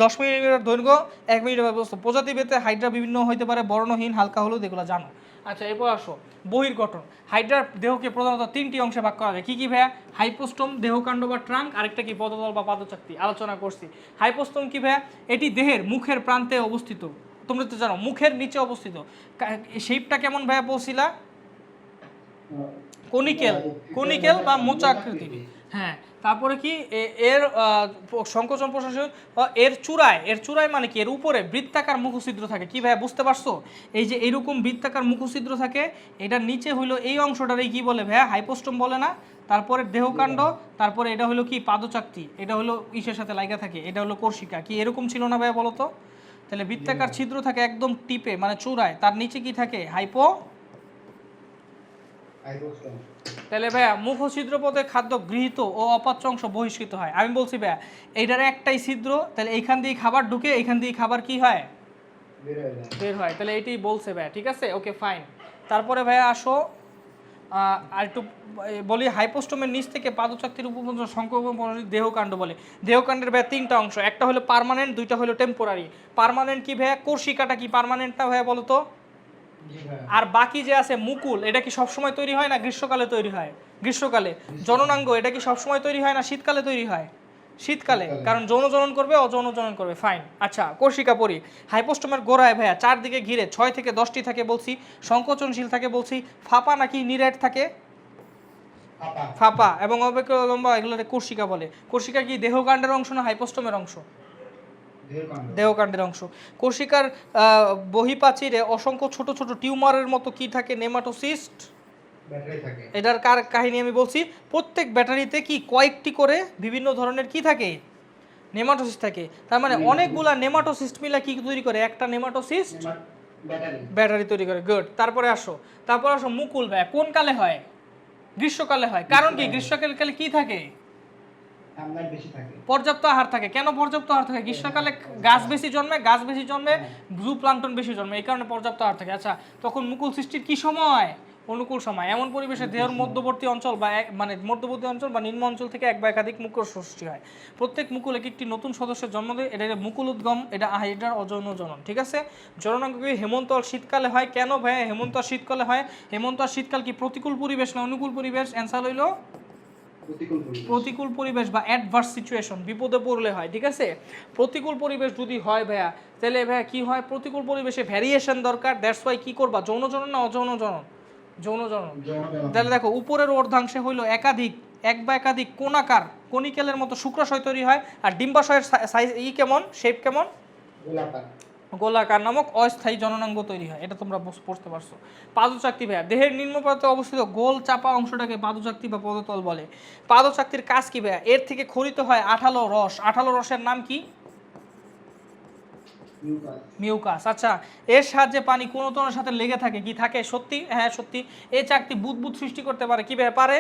10 মিলিমিটার দৈর্ঘ্য, 1 মিলিমিটার প্রস্থ। প্রজাতিভেদে হাইড্রা বিভিন্ন হইতে পারে, বর্ণহীন, হালকা হলুদ, এগুলো জানো। আচ্ছা, এরপর আসো বহির্গঠন। হাইড্রার দেহকে প্রধানত 3টি অংশে ভাগ করা যায়। কি কি ভাইয়া? হাইপোস্টোম, দেহকাণ্ড বা ট্রাঙ্ক, আরেকটা কি পদতল বা পাদচাকতি, আলোচনা করছি। হাইপোস্টোম কি ভাইয়া? এটি দেহের মুখের প্রান্তে অবস্থিত। তোমরা তো জানো মুখের নিচে অবস্থিত। শেপটা কেমন ভাইয়া বলছিলা? কনিকেল, কনিকেল বা মোচা আকৃতির। হ্যাঁ। তারপরে কি এর সংকোচন প্রশাসন, এর চূড়ায়, এর চূড়ায় মানে কি? এর উপরে বৃত্তাকার মুখছিদ্র থাকে। কি ভাইয়া বুঝতে পারছো? এই যে এইরকম বৃত্তাকার মুখছিদ্র থাকে, এটার নিচে হইলো এই অংশটারই কি বলে ভাইয়া? হাইপোস্টোম বলে না? তারপরে দেহকাণ্ড, তারপরে এটা হলো কি? পাদচাকতি। এটা হলো ইসের সাথে লাগা থাকে, এটা হলো কোর্সিকা। কি এরকম ছিল না ভাইয়া বলো তো? তাহলে বৃত্তাকার ছিদ্র থাকে একদম টিপে, মানে চূড়ায়, তার নিচে কি থাকে? তাহলে ভাইয়া মুখ ছিদ্র পথে খাদ্য গৃহীত ও অপাচ্য অংশ বহিষ্কৃত হয়। আমি বলছি ভাইয়া, এইটার একটাই ছিদ্র, তাহলে এইখান দিয়ে খাবার ঢুকে, এইখান দিয়ে খাবার কি হয়? বের হয়। তাহলে এইটাই বলছে ভাইয়া, ঠিক আছে? ওকে, ফাইন। তারপরে ভাইয়া আসো আর একটু বলি, হাইপোস্টোমের নিচ থেকে পাদচাকতির উপর পর্যন্ত সংকোচন দেহকাণ্ড বলে। দেহকাণ্ডের ভাইয়া 3টা অংশ, একটা হলো পার্মানেন্ট, 2টা হলো টেম্পোরারি। পার্মানেন্ট কি ভাইয়া? কোর্সিকাটা কি পার্মানেন্টটা ভাইয়া বলো তো? আর বাকি যে আছে মুকুল, এটা কি সবসময় তৈরি হয় না গ্রীষ্মকালে তৈরি হয়? গ্রীষ্মকালে। জননাঙ্গ, এটা কি সবসময় তৈরি হয় না শীতকালে তৈরি হয়? শীতকালে, কারণ যৌন জনন করবে, অযৌন জনন করবে। ফাইন। আচ্ছা, কোর্সিকা পড়ি। হাইপোস্টোমের গোড়ায় ভাইয়া চারদিকে ঘিরে 6 থেকে 10টি থাকে বলছি, সংকোচনশীল থাকে বলছি, ফাঁপা নাকি নিরেট থাকে? ফাঁপা। এবং অপেক্ষা লম্বা, এগুলোকে কোর্সিকা বলে। কোর্সিকা কি দেহকাণ্ডের অংশ না হাইপোস্টোমের অংশ? দেহকাণ্ডের অংশ। কোর্সিকার বহিপ্রাচীরে অসংখ্য ছোট ছোট টিউমারের মতো কি থাকে? নেমাটোসিস্ট। এটার কাহিনী আমি বলছি। প্রত্যেক ব্যাটারিতে কি কয়েকটি করে বিভিন্ন ধরনের কি থাকে? নেমাটোসিস্ট থাকে। তার মানে অনেকগুলা নেমাটোসিস্ট মিলা কি তৈরি করে? একটা নেমাটোসিস্ট ব্যাটারি তৈরি করে। গুড। তারপরে আসো মুকুল ভাই কোন কালে হয়? গ্রীষ্মকালে হয়। কারণ কি? গ্রীষ্মকালে কি থাকে? পর্যাপ্ত আহার থাকে। কেন পর্যাপ্ত আহার থাকে? গ্রীষ্মকালে গাছ বেশি জন্মে, জু প্লাঙ্কটন বেশি জন্মে, এই কারণে পর্যাপ্ত আহার থাকে। আচ্ছা, তখন মুকুল সৃষ্টির কি সময়? অনুকূল সময়। এমন পরিবেশে দেহের মধ্যবর্তী অঞ্চল বা নিম্ন অঞ্চল থেকে এক বা একাধিক মুকুল সৃষ্টি হয়। প্রত্যেক মুকুল একটি নতুন সদস্যের জন্ম দেয়। এটা মুকুল উদ্গম, এটা এটার অযৌন জনন, ঠিক আছে? জননাঙ্গ কি হেমন্ত আর শীতকালে হয়। কেন ভাই হেমন্ত আর শীতকালে হয়? হেমন্ত আর শীতকাল কি প্রতিকূল পরিবেশ না অনুকূল পরিবেশ? অ্যান্সার হইল প্রতিকূল পরিবেশ বা অ্যাডভার্স সিচুয়েশন, বিপদে পড়লে হয়, ঠিক আছে? প্রতিকূল পরিবেশ যদি হয় ভাইয়া, তাহলে ভাইয়া কি হয়? প্রতিকূল পরিবেশে ভ্যারিয়েশন দরকার। দ্যাটস ওয়াই কি করবা? যৌন জনন না অযৌন জনন? যৌন জনন। তাহলে দেখো উপরের অর্ধাংশে হইলো একাধিক এক বা একাধিক কোণাকার কনিকেলের মতো শুক্রাশয় তৈরি হয়। আর ডিম্বাশয়ের সাইজ কেমন, শেপ কেমন, গোলাকার। গোলাকার নামক অস্থায়ী জননাঙ্গ তৈরি হয়। এটা তোমরা পড়তে পারছো। পাদচাকতি ভাইয়া, দেহের নিম্ন প্রান্তে অবস্থিত গোল চাপা অংশটাকে পাদচাকতি বা পদতল বলে। পাদচাকতির কাজ কি ভাইয়া? এর থেকে খরিত হয় আঠালো রস। আঠালো রসের নাম কি? মিউকাস। আচ্ছা, এর সাহায্যে পানি কোনো তনের সাথে লেগে থাকে, কি থাকে? সত্যি? হ্যাঁ সত্যি। এই চাকতি বুদবুদ সৃষ্টি করতে পারে, কি ভাইয়া পারে?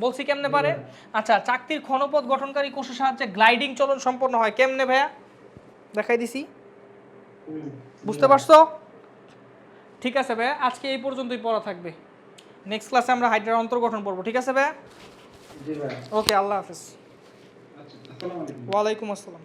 বলছি কেমনে পারে? আচ্ছা, চাকতির ঘনপথ গঠনকারী কোষের সাহায্যে গ্লাইডিং চলন সম্পন্ন হয়, কেমনে ভাইয়া? দেখাই দিছি, বুঝতে পারছো? ঠিক আছে ভাইয়া, আজকে এই পর্যন্তই পড়া থাকবে। নেক্সট ক্লাসে আমরা হাইড্রার অন্তর্গঠন পড়বো, ঠিক আছে ভাইয়া? ওকে, আল্লাহ হাফেজ। আচ্ছা, আসসালামু আলাইকুম। ওয়ালাইকুম আসসালাম।